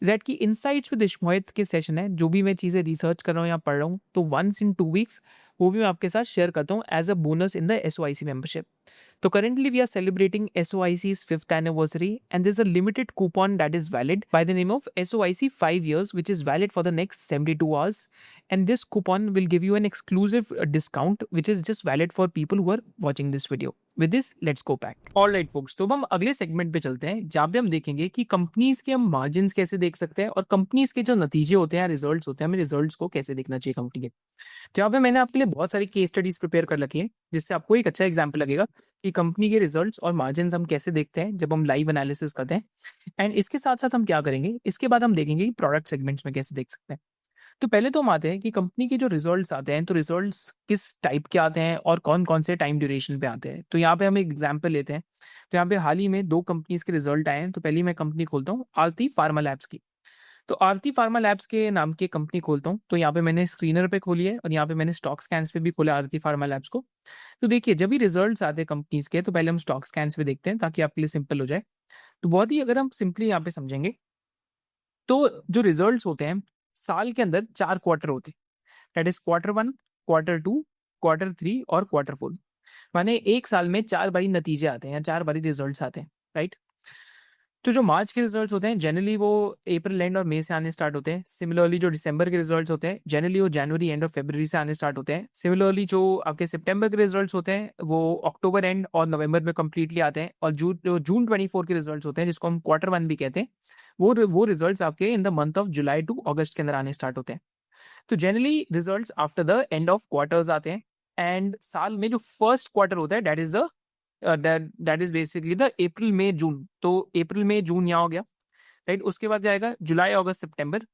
is that कि insights with इश्मोहित के सेशन है, जो भी मैं चीज़ें रिसर्च कर रहा हूँ या पढ़ रहा हूँ तो once in 2 weeks वो भी मैं आपके साथ शेयर करता हूँ as a bonus in the SOIC membership. तो currently we are celebrating SOIC's 5th anniversary and there's a limited coupon that is valid by the name of SOIC 5 years which is valid for the next 72 hours, and this coupon will give you an exclusive discount which is just valid for people who are watching this video. With this, let's go back. Alright folks, तो अब हम अगले segment पे चलते हैं जहाँ पे हम देखेंगे कि कंपनीज के हम मार्जिन कैसे देख सकते हैं और कंपनीज के जो नतीजे होते हैं, रिजल्ट्स होते हैं, हमें रिजल्ट्स को कैसे देखना चाहिए कंपनी के। तो यहाँ पे मैंने आपके लिए बहुत सारी केस स्टडीज प्रिपेयर कर रखी है जिससे आपको एक अच्छा एग्जाम्पल लगेगा कि कंपनी के रिजल्ट्स और मार्जिन हम कैसे देखते हैं जब हम लाइव एनालिसिस करते हैं। एंड इसके साथ साथ हम क्या करेंगे, इसके बाद हम देखेंगे कि प्रोडक्ट सेगमेंट्स में कैसे देख सकते हैं। तो पहले तो हम आते हैं कि कंपनी के जो रिजल्ट्स आते हैं, तो रिजल्ट्स किस टाइप के आते हैं और कौन कौन से टाइम ड्यूरेशन पे आते हैं। तो यहाँ पे हम एक एग्जाम्पल लेते हैं। तो यहाँ पे हाल ही में 2 कंपनीज के रिजल्ट आए हैं। तो पहली मैं कंपनी खोलता हूँ आरती फार्मा लैब्स की। तो आरती फार्मा लैब्स के नाम की कंपनी खोलता हूँ। तो यहाँ पे मैंने स्क्रीनर पे खोली है और यहाँ पे मैंने स्टॉक स्कैन्स पे भी खोला आरती फार्मा लैब्स को। तो देखिए, जब भी रिजल्ट्स आते हैं कंपनीज के, तो पहले हम स्टॉक स्कैन्स पे देखते हैं ताकि आपके लिए सिंपल हो जाए। तो बहुत ही अगर हम सिंपली यहाँ पे समझेंगे, तो जो रिजल्ट्स होते हैं साल के अंदर 4 क्वार्टर होते हैं। That is Q1, Q2, Q3 और Q4। माने एक साल में 4 बारी नतीजे आते हैं या 4 बारी रिजल्ट्स आते हैं, राइट। तो जो मार्च के रिजल्ट्स होते हैं जनरली वो अप्रैल एंड और मई से आने स्टार्ट होते हैं। सिमिलरली जो दिसंबर के रिजल्ट्स होते हैं जनरली वो जनवरी एंड और फरवरी से आने स्टार्ट होते हैं। सिमिलरली जो आपके सितंबर के रिजल्ट्स होते हैं वो अक्टूबर एंड और नवंबर में कंप्लीटली आते हैं। और जून 24 के रिजल्ट्स होते हैं जिसको हम Q1 भी कहते हैं, वो रिजल्ट्स आपके in the month of July to August के अंदर आने स्टार्ट होते हैं। तो generally results after the end of quarters आते हैं। एंड साल में जो फर्स्ट क्वार्टर होता है that is basically the April May June. तो अप्रैल मई जून यहाँ हो गया, राइट। उसके बाद जाएगा जुलाई अगस्त सितंबर।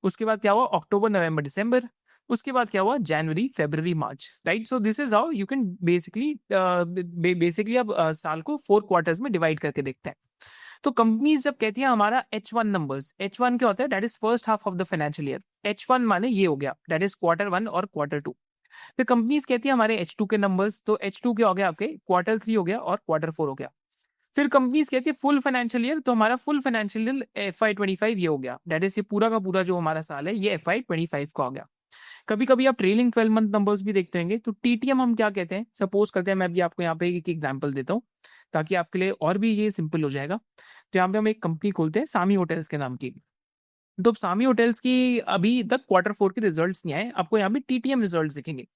उसके बाद क्या हुआ, अक्टूबर नवंबर दिसंबर। उसके बाद क्या हुआ, जनवरी फरवरी मार्च, right. So this is how you can basically अब साल को 4 क्वार्टर्स में डिवाइड करके देखते हैं। तो कंपनीज जब कहती है हमारा H1 नंबर्स, H1 क्या होता है, that is first half of the financial year. H1 माने ये हो गया, दैट इज Q1 और Q2। फिर कंपनीज कहती है हमारे H2 के नंबर्स, तो H2 क्या हो गया आपके Q3 हो गया और Q4 हो गया। फिर कंपनीज कहती है फुल फाइनेंशियल ईयर, तो हमारा फुल फाइनेंशियल ईयर FY25 ये हो गया, दैट इज ये पूरा का पूरा जो हमारा साल है ये FY25 का हो गया। कभी कभी आप ट्रेलिंग 12 मंथ नंबर्स भी देखते होंगे। तो TTM हम क्या कहते हैं, सपोज करते हैं, मैं भी आपको यहाँ पे एक एग्जांपल देता हूँ ताकि आपके लिए और भी ये सिंपल हो जाएगा। तो यहाँ पे हम एक कंपनी खोलते हैं सामी होटल्स के नाम की। तो सामी होटल्स की अभी तक Q4 के रिजल्ट्स नहीं आए, आपको यहाँ पे TTM रिजल्ट्स दिखेंगे।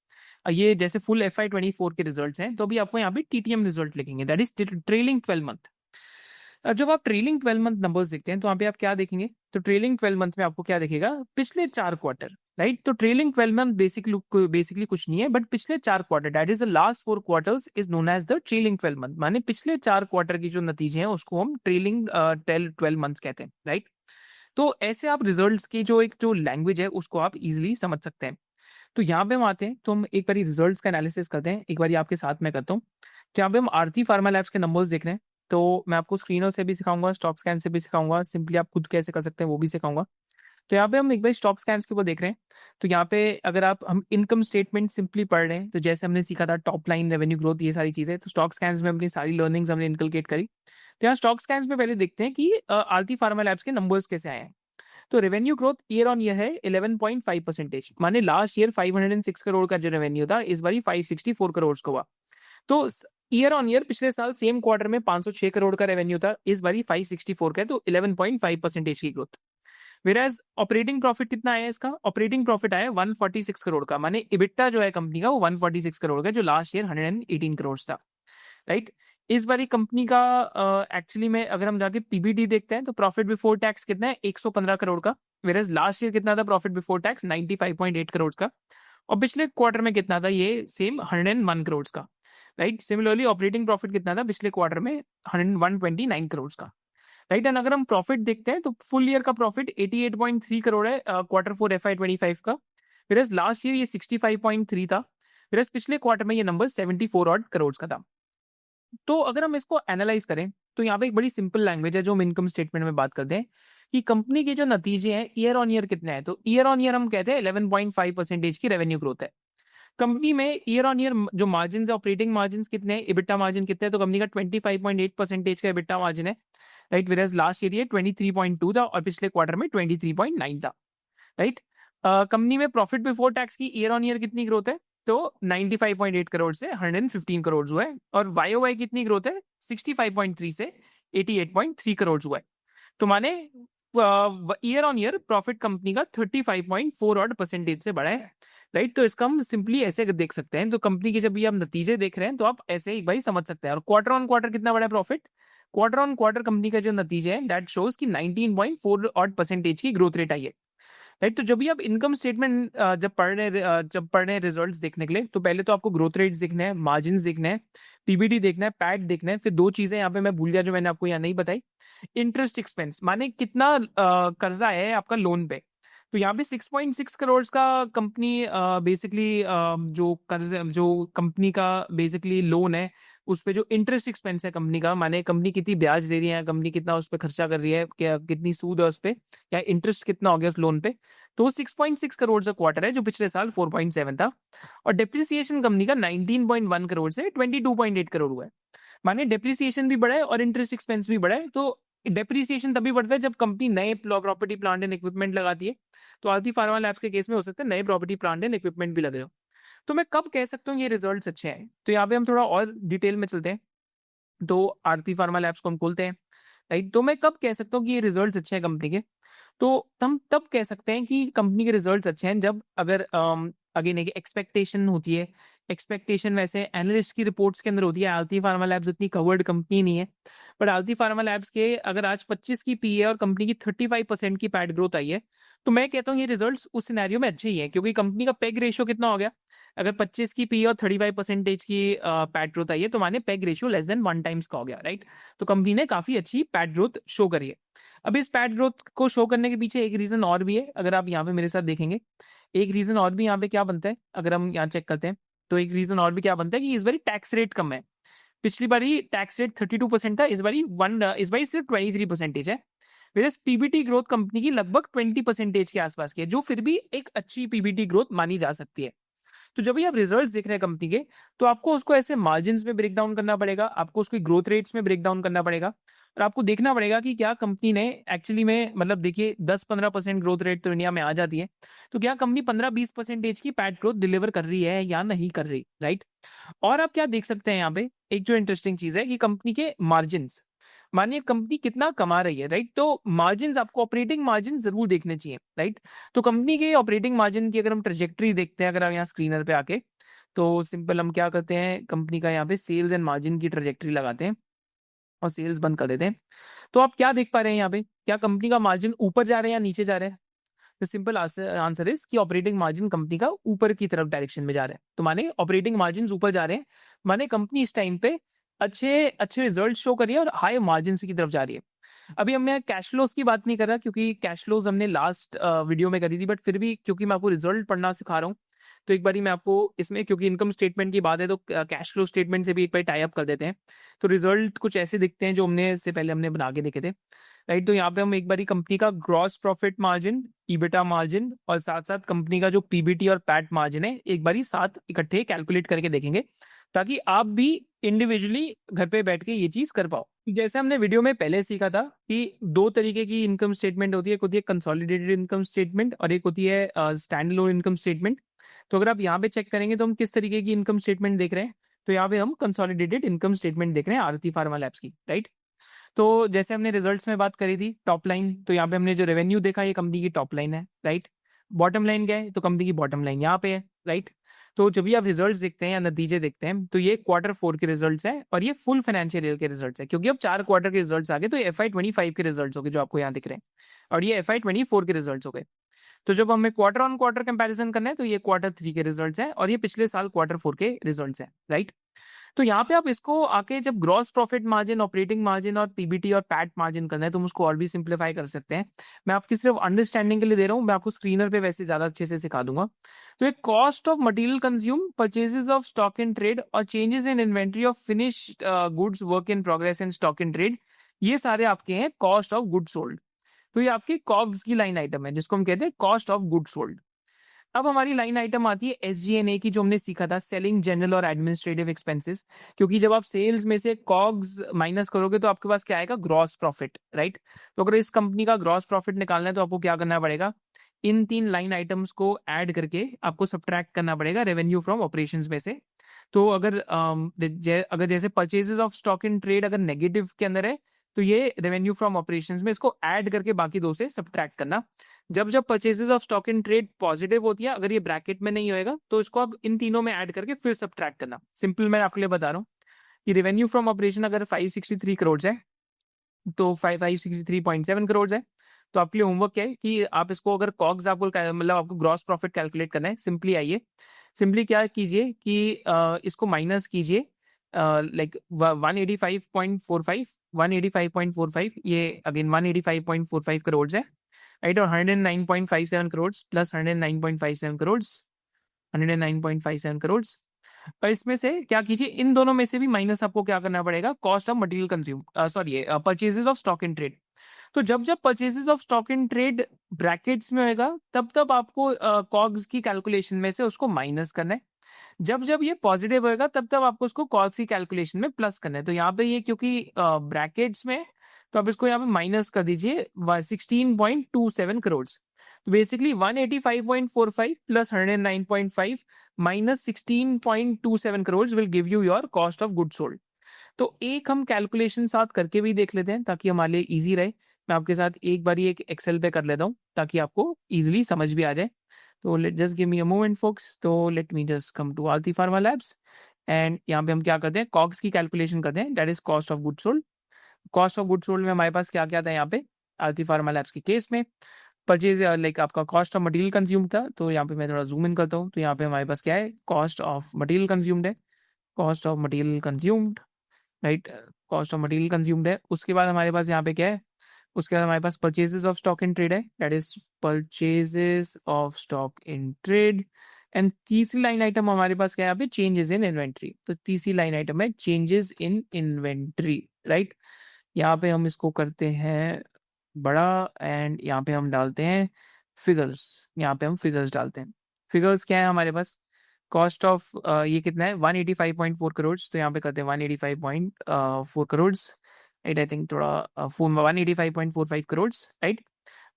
ये जैसे फुल FY24 के रिजल्ट्स हैं, तो अभी आपको यहाँ पे TTM रिजल्ट लिखेंगे, दैट इज ट्रेलिंग 12 मंथ। अब जब आप ट्रेलिंग 12 मंथ नंबर्स देखते हैं तो वहाँ पे आप क्या देखेंगे, तो ट्रेलिंग 12 मंथ में आपको क्या दिखेगा, पिछले 4 क्वार्टर, राइट। तो ट्रेलिंग 12 मंथ बेसिकली कुछ नहीं है बट पिछले 4 quarter, that is the last 4 quarters is known as the trailing 12 month. माने पिछले 4 क्वार्टर की जो नतीजे हैं उसको हम ट्रेलिंग 12 मंथ्स कहते हैं, राइट। तो ऐसे आप रिजल्ट्स की जो लैंग्वेज है उसको आप इजिली समझ सकते हैं। तो यहाँ पे हम आते हैं, तो हम एक बार रिजल्ट्स का एनालिसिस करते हैं, एक बार आपके साथ में करता हूँ। तो यहाँ पे हम आरती फार्मा लैब्स के नंबर्स देख रहे हैं। तो मैं आपको स्क्रीनर से भी सिखाऊंगा, स्टॉक स्कैन से भी सिखाऊंगा, सिंपली आप खुद कैसे कर सकते हैं वो भी सिखाऊंगा। तो यहाँ पे हम एक बार स्टॉक स्कैन्स के ऊपर देख रहे हैं। तो यहाँ पे अगर हम इनकम स्टेटमेंट सिंपली पढ़ रहे हैं, तो जैसे हमने सीखा था टॉप लाइन, रेवेन्यू ग्रोथ, ये सारी चीजें, तो स्टॉक स्कैन्स में अपनी सारी लर्निंग्स हमने इनकलकेट करी। तो यहाँ स्टॉक स्कैन्स में पहले देखते हैं कि आरती फार्मा लैब्स के नंबर्स कैसे आए हैं। तो revenue growth year on year है 11.5%। माने लास्ट ईयर 506 करोड़ का जो रेवेन्यू था, इस बार 564 करोड़ का हुआ। तो ईयर ऑन ईयर पिछले साल सेम क्वार्टर में 506 करोड़ का रेवेन्यू था, इस बार 564 का है, तो 11.5% की ग्रोथ। वेराज ऑपरेटिंग प्रॉफिट कितना आया इसका, ऑपरेटिंग प्रॉफिट आया 146 करोड़ का। माने इबिट्टा जो है कंपनी का वो 146 करोड़ का, जो लास्ट ईयर 118 करोड़ था, राइट। इस बारी कंपनी का एक्चुअली में अगर हम जाके PBT देखते हैं तो प्रॉफिट बिफोर टैक्स कितना है, 115 करोड़ का। वेराज लास्ट ईयर कितना था प्रॉफिट बिफोर टैक्स, 95.8 करोड़ का। और पिछले क्वार्टर में कितना था, ये सेम 101 करोड़ का, राइट। सिमिलरली ऑपरेटिंग प्रॉफिट कितना था पिछले क्वार्टर में, 129 करोड़ का, राइट। एंड अगर हम प्रॉफिट देखते हैं तो फुल ईयर का प्रॉफिट 88.3 करोड़ है Q4 FY25 का। फिर लास्ट ईयर ये 65.3 था, फिर पिछले क्वार्टर में ये नंबर 74 ऑड करोड़ का था। तो अगर हम इसको एनालाइज करें तो यहाँ पे एक बड़ी सिंपल लैंग्वेज है जो हम इनकम स्टेटमेंट में बात करते हैं कि कंपनी के जो नतीजे हैं ईयर ऑन ईयर कितने हैं। तो ईयर ऑन ईयर हम कहते हैं 11.5% की रेवेन्यू ग्रोथ है कंपनी में। ईयर ऑन ईयर जो मार्जिन है, ऑपरेटिंग मार्जिन कितने हैं, इबिट्टा मार्जिन कितने हैं, तो कंपनी का 25.8% का इबिट्टा मार्जिन है, राइट। वेराज लास्ट ईयर 23.2 था और पिछले क्वार्टर में 23.9 था, राइट। कंपनी में प्रॉफिट बिफोर टैक्स की ईयर ऑन ईयर कितनी ग्रोथ है, तो 95.8 करोड़ से 115 करोड़ हुआ है, और वाई कितनी ग्रोथ है, 65.3 से 88.3 करोड़ हुआ है। तो माने year on year profit company का 35.4 ऑड परसेंटेज से बढ़ा है, राइट। तो इसका हम सिंपली ऐसे देख सकते हैं, तो कंपनी के जब भी आप नतीजे देख रहे हैं तो आप ऐसे ही भाई समझ सकते हैं। और क्वार्टर ऑन क्वार्टर कितना बड़ा है profit, quarter on quarter company का जो नतीजे है दैट शोज कि 19.4 ऑड परसेंटेज की ग्रोथ रेट आई है, राइट। तो जब भी आप इनकम स्टेटमेंट जब पढ़ रहे हैं रिजल्ट्स देखने के लिए, तो पहले तो आपको ग्रोथ रेट्स देखना है, मार्जिन देखना है, पीबीटी देखना है, पैट देखना है। फिर दो चीजें यहाँ पे मैं भूल गया जो मैंने आपको यहाँ नहीं बताई, इंटरेस्ट एक्सपेंस माने कितना कर्जा है आपका लोन पे। तो यहाँ पे 6.6 करोड़ का कंपनी बेसिकली जो कर्ज जो कंपनी का बेसिकली लोन है उस पे जो इंटरेस्ट एक्सपेंस है कंपनी का, माने कंपनी कितनी ब्याज दे रही है, कंपनी कितना उस पर खर्चा कर रही है, क्या कितनी सूद है उस पे, या इंटरेस्ट कितना हो गया उस लोन पे, तो 6.6 करोड़ का क्वार्टर है जो पिछले साल 4.7 था। और डेप्रिसिएशन कंपनी का 19.1 करोड़ से 22.8 करोड़ हुआ है। माने डेप्रिसिएशन भी बढ़ा है और इंटरेस्ट एक्सपेंस भी बढ़ा है। तो डेप्रिसिएशन तभी बढ़ता है जब कंपनी नए प्रॉपर्टी प्लांट एंड इक्विपमेंट लगाती है। तो आरती फार्मा लैब्स के केस में हो सकता है नए प्रॉपर्टी प्लांट एंड इक्विपमेंट भी लग रहे हो। तो मैं कब कह सकता हूँ ये रिजल्ट्स अच्छे हैं, तो यहाँ पे हम थोड़ा और डिटेल में चलते हैं। तो आरती फार्मा लैब्स को हम खोलते हैं, राइट। तो मैं कब कह सकता हूँ कि ये रिजल्ट्स अच्छे हैं कंपनी के, तो हम तब कह सकते हैं कि कंपनी के रिजल्ट्स अच्छे हैं जब अगर अगेन एक एक्सपेक्टेशन होती है। एक्सपेक्टेशन वैसे एनालिस्ट की रिपोर्ट्स के अंदर होती है। आरती फार्मा लैब्स इतनी कवर्ड कंपनी नहीं है, बट आरती फार्मा लैब्स के अगर आज 25 की पी है और कंपनी की 35% की पैट ग्रोथ आई है, तो मैं कहता हूँ ये रिजल्ट्स उस सिनेरियो में अच्छे ही है, क्योंकि कंपनी का पेग रेशियो कितना हो गया, अगर 25 की पी और 35% की पैट ग्रोथ आई है तो माने peg ratio less than 1 times का हो गया, राइट। तो कंपनी ने काफी अच्छी पैट ग्रोथ शो करी है। अब इस पैट ग्रोथ को शो करने के पीछे एक रीजन और भी है, अगर आप यहाँ पे मेरे साथ देखेंगे एक रीजन और भी यहाँ पे क्या बनता है, अगर हम यहाँ चेक करते हैं तो एक रीजन और भी क्या बनता है कि इस बारी टैक्स रेट कम है। पिछली बारी टैक्स रेट 32% था, इस बारी सिर्फ 23% है। वेरस पीबीटी ग्रोथ कंपनी की लगभग 20% के आसपास की है, जो फिर भी एक अच्छी पीबीटी ग्रोथ मानी जा सकती है। तो जब भी आप रिजल्ट्स देख रहे हैं कंपनी के, तो आपको उसको ऐसे मार्जिन्स में ब्रेक डाउन करना पड़ेगा, आपको उसकी ग्रोथ रेट्स में ब्रेक डाउन करना पड़ेगा, और आपको देखना पड़ेगा कि क्या कंपनी ने एक्चुअली में, मतलब देखिए 10-15% ग्रोथ रेट तो इंडिया में आ जाती है, तो क्या कंपनी 15-20% की पैट ग्रोथ डिलीवर कर रही है या नहीं कर रही, राइट। और आप क्या देख सकते हैं यहाँ पे, एक जो इंटरेस्टिंग चीज है कि कंपनी के मार्जिन, मानिए कंपनी कितना कमा रही है, राइट। तो मार्जिन, आपको ऑपरेटिंग मार्जिन जरूर देखने चाहिए, राइट। तो कंपनी के ऑपरेटिंग मार्जिन की अगर हम ट्रेजेक्टरी देखते हैं, अगर आप यहाँ स्क्रीनर पे आके, तो सिंपल हम क्या करते हैं, कंपनी का यहाँ पे सेल्स एंड मार्जिन की ट्रेजेक्टरी लगाते हैं और सेल्स बंद कर देते हैं। तो आप क्या देख पा रहे हैं यहाँ पे, क्या कंपनी का मार्जिन ऊपर जा रहा है या नीचे जा रहा है। तो सिंपल आंसर इज कि ऑपरेटिंग मार्जिन कंपनी का ऊपर की तरफ डायरेक्शन में जा रहा है। तो माने ऑपरेटिंग मार्जिन ऊपर जा रहे हैं, माने कंपनी इस टाइम पे अच्छे अच्छे रिजल्ट शो कर रही है और हाई मार्जिन की तरफ जा रही है। अभी हमने कैश फ्लोज की बात नहीं कर रहा, क्योंकि कैश फ्लोज हमने लास्ट वीडियो में करी थी, बट फिर भी क्योंकि मैं आपको रिजल्ट पढ़ना सिखा रहा हूँ, तो एक बारी मैं आपको इसमें, क्योंकि इनकम स्टेटमेंट की बात है तो कैश फ्लो स्टेटमेंट से भी एक बार टाई अप कर देते हैं। तो रिजल्ट कुछ ऐसे दिखते हैं जो हमने इससे पहले हमने बना के देखे थे, राइट। तो यहाँ पे हम एक बारी कंपनी का gross profit margin, EBITDA margin और साथ साथ कंपनी का जो पीबीटी और पैट मार्जिन है एक बारी साथ इकट्ठे कैलकुलेट करके देखेंगे, ताकि आप भी इंडिविजुअली घर पे बैठ के ये चीज कर पाओ। जैसे हमने वीडियो में पहले सीखा था कि दो तरीके की इनकम स्टेटमेंट होती है, एक होती है कंसोलिडेटेड इनकम स्टेटमेंट और एक होती है स्टैंड अलोन इनकम स्टेटमेंट। तो अगर आप यहाँ पे चेक करेंगे तो हम किस तरीके की इनकम स्टेटमेंट देख रहे हैं, तो यहाँ पे हम कंसोलिडेटेड इनकम स्टेटमेंट देख रहे हैं आरती फार्मा लैब्स की, राइट। तो जैसे हमने रिजल्ट्स में बात करी थी टॉप लाइन, तो यहाँ पे हमने जो रेवेन्यू देखा ये कंपनी की टॉप लाइन है, राइट। बॉटम लाइन क्या है, तो कंपनी की बॉटम लाइन यहाँ पे है, राइट। तो जब भी आप रिजल्ट्स देखते हैं या नतीजे देखते हैं, तो ये Q4 के रिजल्ट्स हैं और ये फुल फाइनेंशियल ईयर के रिजल्ट्स हैं, क्योंकि अब 4 क्वार्टर के रिजल्ट्स आ गए, तो FY25 के रिजल्ट्स हो गए जो आपको यहाँ दिख रहे हैं, और ये FY24 के रिजल्ट्स हो गए। तो जब हमें क्वार्टर ऑन क्वार्टर कंपैरिजन करना है, तो ये Q3 के रिजल्ट्स हैं और ये पिछले साल Q4 के रिजल्ट्स हैं, राइट। तो यहाँ पे आप इसको आके जब gross profit margin, operating margin और पीबीटी और पैट मार्जिन करना है, तो हम उसको और भी सिंप्लीफाई कर सकते हैं। मैं आपकी सिर्फ अंडरस्टैंडिंग के लिए दे रहा हूँ, मैं आपको स्क्रीनर पे वैसे ज्यादा अच्छे से सिखा दूंगा। तो एक cost of material consume, purchases of stock in trade और changes in inventory of finished goods, work in progress and stock in trade, ये सारे आपके हैं कॉस्ट ऑफ गुड्स सोल्ड। तो ये आपकी कॉग्स की लाइन आइटम है जिसको हम कहते हैं कॉस्ट ऑफ गुड्स सोल्ड। अब हमारी लाइन आइटम आती है SG&A की, जो हमने सीखा था सेलिंग जनरल और एडमिनिस्ट्रेटिव एक्सपेंसेस, क्योंकि जब आप सेल्स में से कॉग्स माइनस करोगे तो आपके पास क्या आएगा, ग्रॉस प्रॉफिट, राइट। तो अगर इस कंपनी का ग्रॉस प्रॉफिट निकालना है तो आपको क्या करना पड़ेगा, इन 3 लाइन आइटम्स को ऐड करके आपको सब्ट्रैक्ट करना पड़ेगा रेवेन्यू फ्रॉम ऑपरेशंस में से। तो अगर अगर जैसे purchases of stock in trade अगर नेगेटिव के अंदर है तो ये रेवेन्यू फ्रॉम ऑपरेशंस में इसको ऐड करके बाकी दो से सब्ट्रैक्ट करना। जब जब purchases of stock in trade positive होती है, अगर ये ब्रैकेट में नहीं होएगा तो इसको अब इन तीनों में ऐड करके फिर सब्ट्रैक्ट करना। सिंपल मैं आपके लिए बता रहा हूँ कि रेवेन्यू फ्रॉम ऑपरेशन अगर 563 करोड़ है तो 563.7 करोड़ है। तो आपके लिए होमवर्क क्या है कि आप इसको अगर कॉग्स आपको मतलब आपको ग्रॉस प्रॉफिट कैलकुलेट करना है, सिंपली आइए, सिंपली क्या कीजिए कि इसको माइनस कीजिए लाइक 185.45 ये अगेन 185.45 करोड़ है, राइट। और 109.57 करोड़ प्लस 109.57 करोड़ 109.57 करोड़। और इसमें से क्या कीजिए, इन दोनों में से भी माइनस आपको क्या करना पड़ेगा, cost of material consume sorry purchases of stock in trade. तो जब जब purchases of stock in trade brackets में होएगा तब तब आपको कॉग्स की कैलकुलेशन में से उसको माइनस करना है। जब जब ये पॉजिटिव होएगा तब तब आपको उसको कॉग्स की कैलकुलेशन में प्लस करना है। तो यहाँ पे ये क्योंकि ब्रैकेट्स में, तो आप इसको यहाँ पे माइनस कर दीजिए 16.27 करोड़। तो basically 185.45 plus 109.5 minus 16.27 crore will give you your cost of good sold. तो एक हम कैलकुलेशन साथ करके भी देख लेते हैं ताकि हमारे लिए इजी रहे। मैं आपके साथ एक बार एक एक्सेल पे कर लेता हूँ ताकि आपको इजीली समझ भी आ जाए। तो let just give me a moment folks. तो let me just come to Aarti pharma Labs and यहाँ पे हम क्या करते हैं, कॉग्स की कैलकुलेशन करते हैं, that is cost of good sold. Cost of good sold में हमारे पास क्या क्या था यहाँ पे आरती फार्मा लैब्स के केस में, परचेज लाइक आपका कॉस्ट ऑफ मटेरियल कंज्यूम था। तो यहाँ पे मैं थोड़ा जूम इन करता हूँ, तो यहाँ पे हमारे पास क्या है, कॉस्ट ऑफ मटेरियल कंज्यूम्ड है, cost of material consumed, right, cost of material consumed है। उसके बाद हमारे पास यहाँ पे क्या है, उसके बाद हमारे पास purchases of stock in trade है, that is purchases of stock in trade. And तीसरी लाइन आइटम हमारे पास क्या है यहाँ पे, चेंजेस इन इन्वेंट्री। तो तीसरी लाइन आइटम है चेंजेस इन इन्वेंट्री, राइट। यहाँ पे हम इसको करते हैं बड़ा एंड यहाँ पे हम डालते हैं फिगर्स, यहाँ पे हम फिगर्स डालते हैं। फिगर्स क्या है हमारे पास, कॉस्ट ऑफ ये कितना है 185.4 करोड़। तो यहाँ पे करते हैं 185.4 करोड़, राइट। आई थिंक थोड़ा 185.45 crore, right.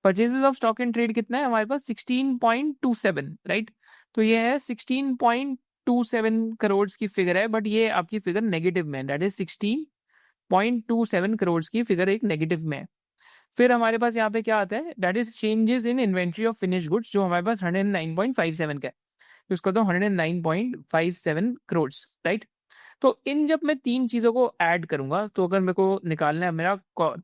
Purchases of stock and trade कितना है हमारे पास 16.27, राइट। तो ये है 16.27 करोड़ की फिगर है, बट ये आपकी फिगर नेगेटिव में है, दैट इज 16.27 करोड़ की फिगर एक नेगेटिव में है। फिर हमारे पास यहाँ पे क्या आता है, that is changes in inventory of finish goods, जो हमारे पास 109.57 का है, तो इसको तो 109.57 करोड़, राइट। तो इन जब मैं तीन चीजों को ऐड करूंगा, तो अगर मेरे को निकालना है मेरा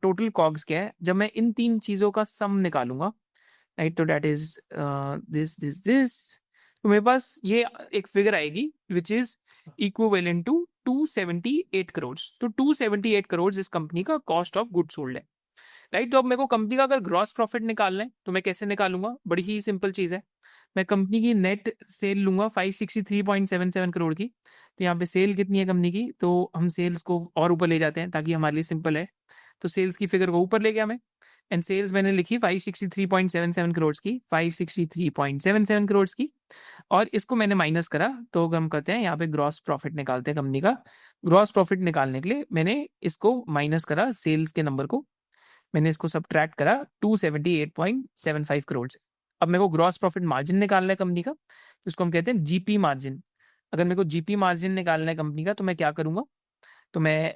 टोटल कॉग्स क्या है, जब मैं इन तीन चीजों का सम निकालूंगा, राइट, तो दैट इज दिस, तो मेरे पास ये एक फिगर आएगी which is equivalent to 278 crore. तो 278 करोड़ इस कंपनी का कॉस्ट ऑफ गुड सोल्ड है, राइट। तो अब मेरे को कंपनी का अगर ग्रॉस प्रॉफिट निकालना है तो मैं कैसे निकालूंगा, बड़ी ही सिंपल चीज है, मैं कंपनी की नेट सेल लूंगा 563.77 करोड़ की। तो यहाँ पे सेल कितनी है कंपनी की, तो हम सेल्स को और ऊपर ले जाते हैं ताकि हमारे लिए सिंपल है। तो सेल्स की फिगर को ऊपर ले गया मैं, एंड सेल्स मैंने लिखी 563.77 करोड़ की, 563.77 करोड़ की, और इसको मैंने माइनस करा। तो हम कहते हैं यहाँ पे ग्रॉस प्रॉफिट निकालते हैं कंपनी का। ग्रॉस प्रॉफिट निकालने के लिए मैंने इसको माइनस करा, सेल्स के नंबर को मैंने इसको सब्ट्रैक्ट करा 278.75 करोड़ से। अब मेरे को ग्रॉस प्रॉफिट मार्जिन निकालना है कंपनी का, इसको हम कहते हैं जीपी मार्जिन। अगर मेरे को जीपी मार्जिन निकालना है कंपनी का तो मैं क्या करूंगा, तो मैं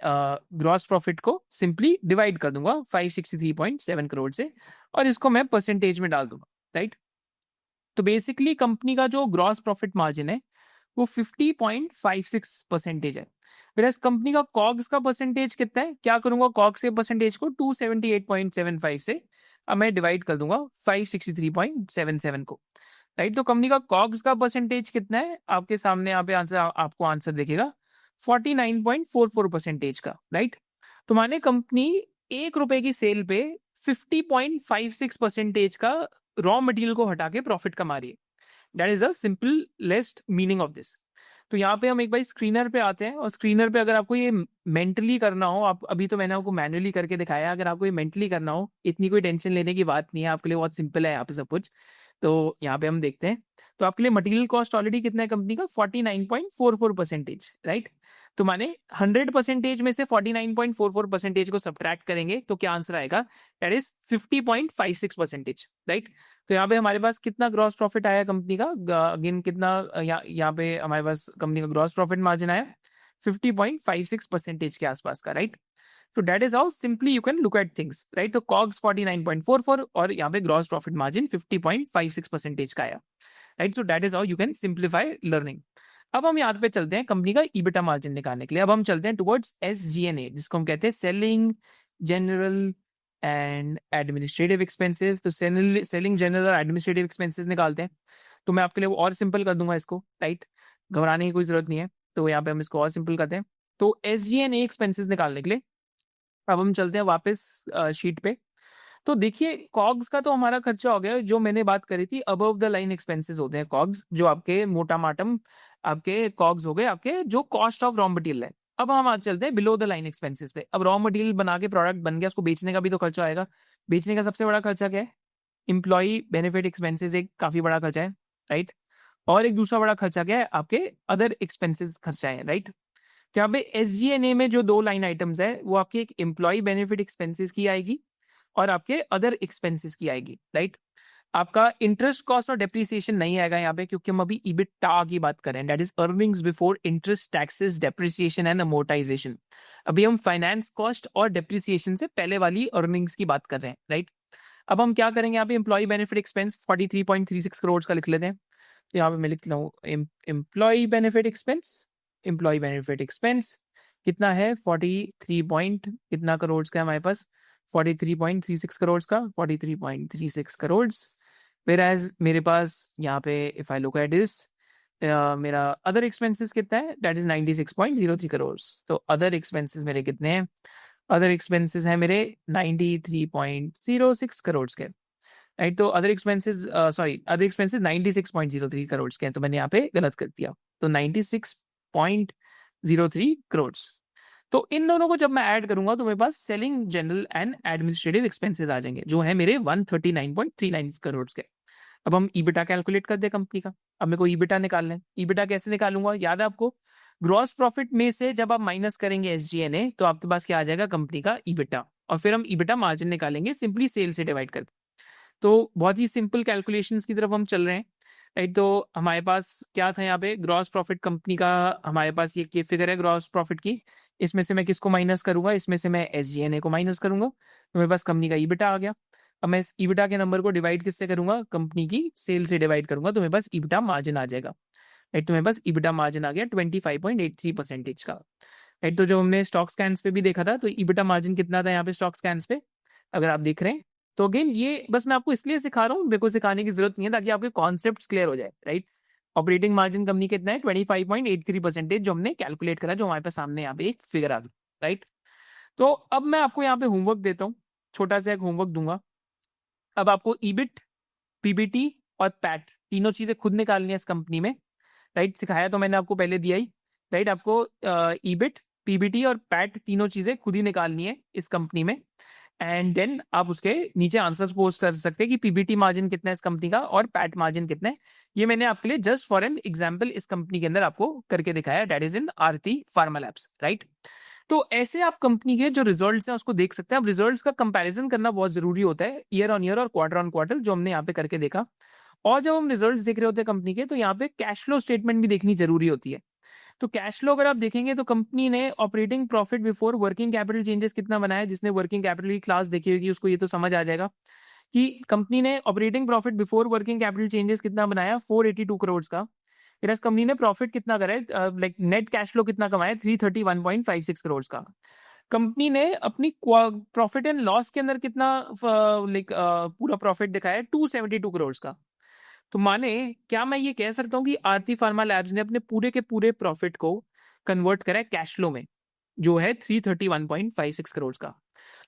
ग्रॉस प्रॉफिट को सिंपली डिवाइड कर दूंगा 563.7 करोड़ से, और इसको मैं परसेंटेज में डाल दूंगा, राइट। तो बेसिकली कंपनी का जो ग्रॉस प्रॉफिट मार्जिन है वो 50.56% है। फिर कंपनी का कॉग्स का परसेंटेज कितना है, क्या करूंगा, कॉग्स के परसेंटेज को 278.75 से अब मैं डिवाइड कर दूंगा 563.77 को, राइट। तो कंपनी का कॉग्स का परसेंटेज कितना है आपके सामने, यहाँ पे आंसर आपको आंसर दिखेगा 49.44% का, राइट। तो माने कंपनी ₹1 की सेल पे 50.56% का रॉ मटेरियल को हटा के प्रॉफिट कमा रही है। That is the simplest meaning of this. तो यहाँ पे हम एक बार स्क्रीनर पे आते हैं, और स्क्रीनर पे अगर आपको ये मेंटली करना हो, आप अभी तो मैंने आपको मैनुअली करके दिखाया, अगर आपको ये मेंटली करना हो, इतनी कोई टेंशन लेने की बात नहीं है, आपके लिए बहुत सिंपल है यहाँ पे सब कुछ। तो यहाँ पे हम देखते हैं, तो आपके लिए मटेरियल कॉस्ट ऑलरेडी कितना है कंपनी का 49.44%, राइट। तो माने 100% में से 49.44% को सब्ट्रैक्ट करेंगे तो क्या आंसर आएगा, दैट इज 50.56%, राइट। तो यहाँ पे हमारे पास कितना ग्रॉस प्रॉफिट आया कंपनी का, अगेन कितना, यहाँ पे हमारे पास कंपनी का ग्रॉस प्रॉफिट मार्जिन आया 50.56% के आसपास का, राइट। तो that is how simply you can look at things, right. तो कॉग्स 49.44 और यहाँ पे ग्रॉस प्रॉफिट मार्जिन 50.56% का आया, right. So that is how you can simplify learning. अब हम यहाँ पे चलते हैं कंपनी का ईबिटा मार्जिन निकालने के लिए। अब हम चलते हैं टुवर्ड्स SG&A, जिसको हम कहते हैं selling general and administrative expenses. तो सेलिंग जनरल और एडमिनिस्ट्रेटिव एक्सपेंसेस निकालते हैं। तो मैं आपके लिए वो और सिंपल कर दूंगा इसको, राइट, घबराने की कोई जरूरत नहीं है। तो यहाँ पे हम इसको और सिंपल करते हैं। तो SG&A एक्सपेंसेस निकालने के लिए अब हम चलते हैं वापस शीट पे। तो देखिए कॉग्स का तो हमारा खर्चा हो गया, जो मैंने बात करी थी अबव द लाइन एक्सपेंसेस होते हैं कॉग्स, जो आपके मोटा माटम आपके कॉग्स हो गए, आपके जो कॉस्ट ऑफ रॉ मटेरियल है। अब हम आज चलते हैं बिलो द लाइन एक्सपेंसेस पे। अब रॉ मटेरियल बना के प्रोडक्ट बन गया, उसको बेचने का भी तो खर्चा आएगा। बेचने का सबसे बड़ा खर्चा क्या है, एम्प्लॉय बेनिफिट एक्सपेंसेस एक काफी बड़ा खर्चा है, राइट। और एक दूसरा बड़ा खर्चा क्या है, आपके अदर एक्सपेंसेस खर्चा है, राइट। तो यहाँ पे SG&A में जो दो लाइन आइटम्स है वो आपके एक एम्प्लॉय बेनिफिट एक्सपेंसेस की आएगी और आपके अदर एक्सपेंसेस की आएगी, राइट। आपका इंटरेस्ट कॉस्ट और डेप्रिसिएशन नहीं आएगा यहाँ पे, क्योंकि हम अभी EBITDA की बात कर रहे हैं, that is earnings before interest taxes depreciation and amortisation. अभी हम फाइनेंस कॉस्ट और डेप्रिसिएशन से पहले वाली अर्निंग्स की बात कर रहे हैं, राइट। अब हम क्या करेंगे, यहाँ पे एम्प्लॉय बेनिफिट एक्सपेंस 43.36 करोड़ का लिख लेते हैं। तो यहाँ पे मैं लिख हूँ employ benefit expense, employ benefit expense कितना है 43 पॉइंट कितना करोड़ का है हमारे पास, 43.36 करोड़ का, 43.36 करोड़। वेर एज मेरे पास यहाँ पे if I look at this, मेरा अदर एक्सपेंसेस कितना है, दैट इज 96.03 करोड़। तो अदर एक्सपेंसेस मेरे कितने हैं, अदर एक्सपेंसेस हैं मेरे 93.06 करोड़ के, राइट। तो other expenses sorry other expenses 96.03 crore के हैं, तो मैंने यहाँ पे गलत कर दिया। तो 96.03 करोड़। तो इन दोनों को जब मैं ऐड करूंगा तो मेरे पास selling general and administrative expenses आ जाएंगे, जो है मेरे 139.39 करोड़ के। अब हम ईबिटा कैलकुलेट कर दे कंपनी का। अब मेरे को ईबिटा निकालना है। ईबिटा कैसे निकालूंगा, याद है आपको, ग्रॉस प्रॉफिट में से जब आप माइनस करेंगे SG&A तो आपके पास क्या आ जाएगा, कंपनी का ईबिटा, और फिर हम ईबिटा मार्जिन निकालेंगे सिंपली सेल से डिवाइड करके। तो बहुत ही सिंपल कैलकुलेशंस की तरफ हम चल रहे हैं, राइट। तो हमारे पास क्या था यहाँ पे, ग्रॉस प्रॉफिट कंपनी का हमारे पास ये फिगर है ग्रॉस प्रॉफिट की। इसमें से मैं किसको माइनस करूंगा, इसमें से मैं SG&A को माइनस करूंगा, तो मेरे पास कंपनी का ईबिटा आ गया। अब मैं इस ईबिटा के नंबर को डिवाइड किससे करूंगा, कंपनी की सेल से डिवाइड करूंगा, तो मेरे पास ईबिटा मार्जिन आ जाएगा, राइट। तो मेरे पास ईबिटा मार्जिन आ गया 25.83% का, राइट। तो जो हमने स्टॉक स्कैन्स पे भी देखा था, तो ईबिटा मार्जिन कितना था यहाँ पे स्टॉक स्कैन्स पे, अगर आप देख रहे हैं। तो अगेन ये बस मैं आपको इसलिए सिखा रहा हूँ, मेरे को सिखाने की जरूरत नहीं है, ताकि आपके कॉन्सेप्ट्स क्लियर हो जाए, राइट। ऑपरेटिंग मार्जिन कंपनी कितना है 25.83%, जो हमने कैलकुलेट करा, जो हमारे पास सामने यहाँ पे एक फिगर आ गई, राइट। तो अब मैं आपको यहाँ पे होमवर्क देता हूँ, छोटा सा एक होमवर्क दूंगा। अब आपको ईबिट, PBT और पैट तीनों चीजें खुद निकालनी है इस कंपनी में, राइट। सिखाया तो मैंने आपको पहले दिया ही, राइट। आपको ईबिट, PBT और पैट तीनों चीजें खुद ही निकालनी है इस कंपनी में, एंड देन आप उसके नीचे आंसर्स पोस्ट कर सकते हैं कि PBT मार्जिन कितना है इस कंपनी का और पैट मार्जिन कितना है। ये मैंने आपके लिए जस्ट फॉर एन एग्जांपल इस कंपनी के अंदर आपको करके दिखाया, that is in Aarti pharma labs, right. तो ऐसे आप कंपनी के जो रिजल्ट्स हैं उसको देख सकते हैं। अब रिजल्ट्स का कंपैरिजन करना बहुत जरूरी होता है, ईयर ऑन ईयर और क्वार्टर ऑन क्वार्टर, जो हमने यहाँ पे करके देखा। और जब हम रिजल्ट्स देख रहे होते हैं कंपनी के, तो यहाँ पे कैश फ्लो स्टेटमेंट भी देखनी जरूरी होती है। तो कैश फ्लो अगर आप देखेंगे तो कंपनी ने operating profit before working capital changes कितना बनाया, जिसने वर्किंग कैपिटल की क्लास देखी होगी उसको ये तो समझ आ जाएगा कि कंपनी ने operating profit before working capital changes कितना बनाया 482 करोड़ का। फिर कंपनी ने प्रॉफिट कितना करा है, लाइक नेट कैश फ्लो कितना कमाया 331.56 करोड़ का। कंपनी ने अपनी प्रॉफिट एंड लॉस के अंदर कितना लाइक पूरा प्रॉफिट दिखाया है 272 करोड़ का। तो माने क्या मैं ये कह सकता हूँ कि आरती फार्मा लैब्स ने अपने पूरे के पूरे प्रॉफिट को कन्वर्ट करा है कैश फ्लो में, जो है 331.56 करोड़ का।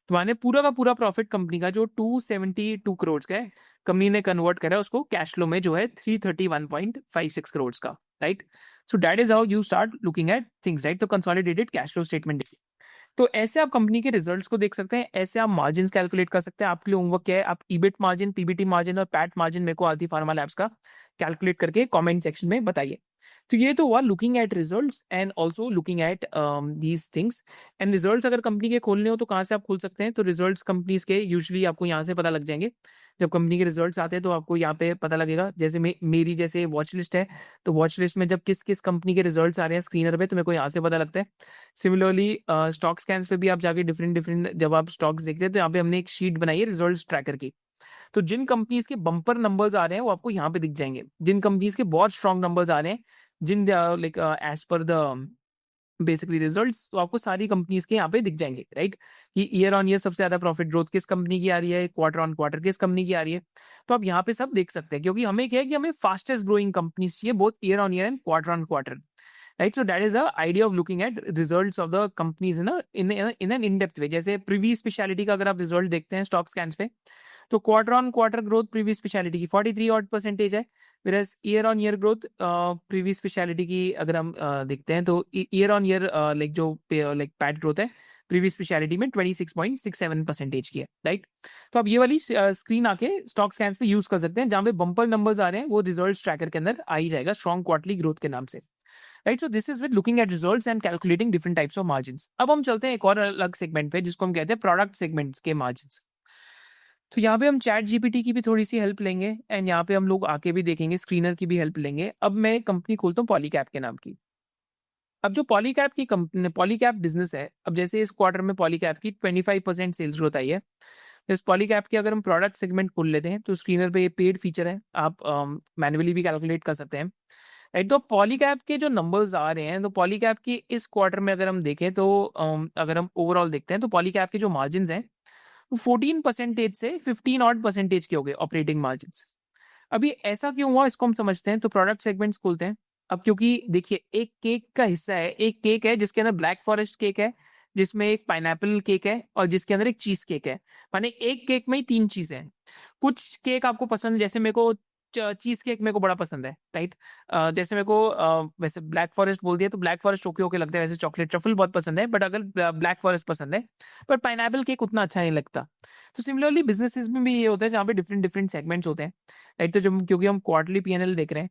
तो माने पूरा का पूरा प्रॉफिट कंपनी का जो 272 करोड़ का है, कंपनी ने कन्वर्ट करा है उसको कैश फ्लो में, जो है 331.56 करोड़ का, right. So that is how you start looking at things, right. तो कंसोलिडेटेड कैश फ्लो स्टेटमेंट। तो ऐसे आप कंपनी के रिजल्ट्स को देख सकते हैं, ऐसे आप मार्जिन्स कैलकुलेट कर सकते हैं। आपके लिए होमवर्क क्या है, आप ईबिट मार्जिन, पीबीटी मार्जिन और पैट मार्जिन मेरे को आदि फार्मा लैब्स का कैलकुलेट करके कमेंट सेक्शन में बताइए। तो ये तो हुआ looking at results and also looking at these things. And results अगर कंपनी के खोलने हो तो कहाँ से आप खोल सकते हैं, तो रिजल्ट्स कंपनीज के यूजुअली आपको यहाँ से पता लग जाएंगे। जब कंपनी के रिजल्ट्स आते हैं तो आपको यहाँ पे पता लगेगा, जैसे मेरी जैसे वॉच लिस्ट है, तो वॉच लिस्ट में जब किस किस कंपनी के रिजल्ट्स आ रहे हैं स्क्रीनर पे तो मेरे को यहाँ से पता लगता है। सिमिलरली स्टॉक स्कैन्स पे भी आप जाके डिफरेंट डिफरेंट जब आप स्टॉक्स देखते हैं तो यहाँ पे हमने एक शीट बनाई है रिजल्ट्स ट्रैकर की। तो जिन कंपनीज के बम्पर नंबर्स आ रहे हैं वो आपको यहाँ पे दिख जाएंगे, जिन कंपनीज के बहुत स्ट्रॉन्ग नंबर्स आ रहे हैं, जिन like as per the basically results, तो आपको सारी कंपनीज के यहाँ पे दिख जाएंगे, राइट। कि ईयर ऑन ईयर सबसे ज्यादा प्रॉफिट ग्रोथ किस कंपनी की आ रही है, क्वार्टर ऑन क्वार्टर किस कंपनी की आ रही है। तो आप यहाँ पे सब देख सकते हैं, क्योंकि हमें क्या है कि हमें फास्टेस्ट ग्रोइंग कंपनीज चाहिए both year on year and quarter on quarter, right. So that is the idea of looking at results of the companies in an in depth way. जैसे प्रीवी स्पेशलिटी का अगर आप रिजल्ट देखते हैं stock scans पे, तो quarter on quarter growth Privi speciality की 43 odd percentage है, whereas year on year growth Privi speciality की अगर हम देखते हैं तो ईयर ऑन ईयर लाइक जो लाइक पैट ग्रोथ है प्रीवी स्पेशलिटी में 26.67% की है, राइट। तो आप ये वाली स्क्रीन आके स्टॉक स्कैन्स पे यूज कर सकते हैं, जहां पे बम्पर नंबर्स आ रहे हैं वो रिजल्ट्स ट्रैकर के अंदर आ ही जाएगा स्ट्रॉन्ग क्वार्टरली ग्रोथ के नाम से, right. So this is with looking at results and calculating different types of margins. अब हम चलते हैं एक और अलग सेगमेंट पे जिसको हम कहते हैं प्रोडक्ट सेगमेंट्स के मार्जिन्स। तो यहाँ पे हम चैट जीपीटी की भी थोड़ी सी हेल्प लेंगे एंड यहाँ पे हम लोग आके भी देखेंगे, स्क्रीनर की भी हेल्प लेंगे। अब मैं कंपनी खोलता हूँ पॉलीकैप के नाम की। अब जो पॉलीकैप की कंपनी पॉलीकैप बिजनेस है, अब जैसे इस क्वार्टर में पॉलीकैप की 25% सेल्स ग्रोथ आई है। इस पॉलीकैप की अगर हम प्रोडक्ट सेगमेंट खोल लेते हैं तो स्क्रीनर पे ये पेड फीचर है, आप मैन्युअली भी कैलकुलेट कर सकते हैं, राइट। तो पॉलीकैप के जो नंबर्स आ रहे हैं, तो पॉलीकैप की इस क्वार्टर में अगर हम देखें तो अगर हम ओवरऑल देखते हैं तो पॉलीकैप के जो मार्जिन हैं वो 14% से 15 ऑड % के हो गए ऑपरेटिंग मार्जिन। अभी ऐसा क्यों हुआ इसको हम समझते हैं, तो प्रोडक्ट सेगमेंट्स खोलते हैं। अब क्योंकि देखिए एक केक का हिस्सा है, एक केक है जिसके अंदर ब्लैक फॉरेस्ट केक है, जिसमें एक पाइनएप्पल केक है और जिसके अंदर एक चीज केक है। माने एक केक में ही 3 चीजें हैं। कुछ केक आपको पसंद है, जैसे मेरे को चीज केक मेरे को बड़ा पसंद है, राइट। जैसे मेरे को वैसे ब्लैक फॉरेस्ट बोल दिया तो ब्लैक फॉरेस्ट ओके ओके लगता है, वैसे चॉकलेट ट्रफल बहुत पसंद है, बट अगर ब्लैक फॉरेस्ट पसंद है पर पाइनएप्पल केक उतना अच्छा नहीं लगता। तो सिमिलरली बिजनेसेस में भी ये होता है जहाँ पे डिफरेंट डिफरेंट सेगमेंट्स होते हैं, राइट। तो जब क्योंकि हम क्वार्टरली पीएनएल देख रहे हैं,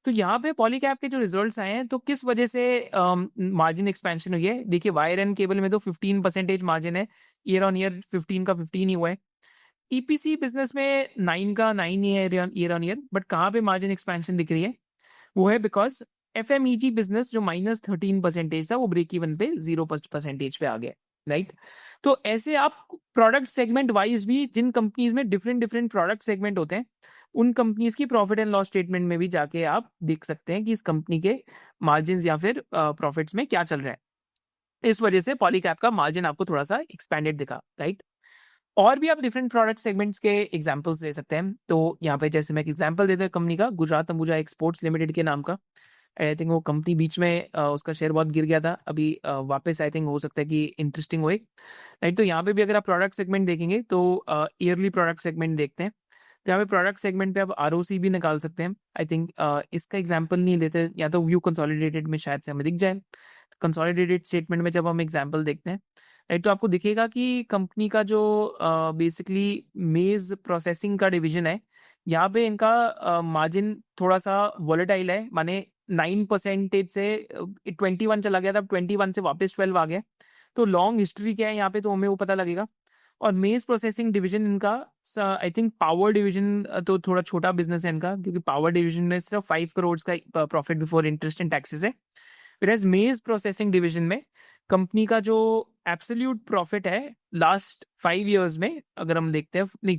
तो यहाँ पे पॉलीकैप के जो रिजल्ट्स आए हैं तो किस वजह से मार्जिन एक्सपेंशन हुई है। देखिए वायर एंड केबल में तो 15% मार्जिन है, ईयर ऑन ईयर 15 का 15 ही हुआ है। ईपीसी बिजनेस में 9 का 9 ही है ईयर ऑन ईयर, बट कहाँ पे मार्जिन एक्सपेंशन दिख रही है, वो है बिकॉज एफएमईजी बिजनेस जो -13% था वो ब्रेक इवन पे 0% पे आ गया, राइट। तो ऐसे आप प्रोडक्ट सेगमेंट वाइज भी जिन कंपनीज में डिफरेंट डिफरेंट प्रोडक्ट सेगमेंट होते हैं उन कंपनीज की प्रॉफिट एंड लॉस स्टेटमेंट में भी जाके आप देख सकते हैं कि इस कंपनी के मार्जिन या फिर प्रॉफिट्स में क्या चल रहा है। इस वजह से पॉलीकैप का मार्जिन आपको थोड़ा सा एक्सपेंडेड दिखा, राइट। और भी आप डिफरेंट प्रोडक्ट सेगमेंट्स के एग्जांपल्स ले सकते हैं। तो यहाँ पे जैसे मैं एक एग्जांपल देता हूँ कंपनी का, गुजरात अंबुजा एक्सपोर्ट्स लिमिटेड के नाम का। आई थिंक वो कंपनी बीच में उसका शेयर बहुत गिर गया था, अभी वापस आई थिंक हो सकता है कि इंटरेस्टिंग होए, राइट। तो यहाँ पे भी अगर आप प्रोडक्ट सेगमेंट देखेंगे तो ईयरली प्रोडक्ट सेगमेंट देखते हैं, जहाँ पे प्रोडक्ट सेगमेंट पे आप आरओसी भी निकाल सकते हैं। आई थिंक इसका एग्जांपल नहीं लेते, या तो व्यू कंसोलिडेटेड में शायद से हमें दिख जाए। कंसोलिडेटेड स्टेटमेंट में जब हम एग्जांपल देखते हैं, राइट, तो आपको दिखेगा कि कंपनी का जो बेसिकली मेज प्रोसेसिंग का डिवीजन है, यहाँ पे इनका मार्जिन थोड़ा सा वॉलेटाइल है। माने 9% से 21 चला गया था, 21 से वापस 12 आ गया। तो लॉन्ग हिस्ट्री क्या है यहाँ पे तो हमें वो पता लगेगा। और मेज प्रोसेसिंग डिवीजन इनका आई थिंक पावर डिवीजन तो थोड़ा छोटा बिजनेस है इनका, क्योंकि पावर डिवीजन में सिर्फ 5 करोड़ का profit before interest and taxes है। whereas मेज प्रोसेसिंग डिवीजन में कंपनी का जो एब्सोल्यूट प्रॉफिट है लास्ट 5 इयर्स में अगर हम देखते हैं, नहीं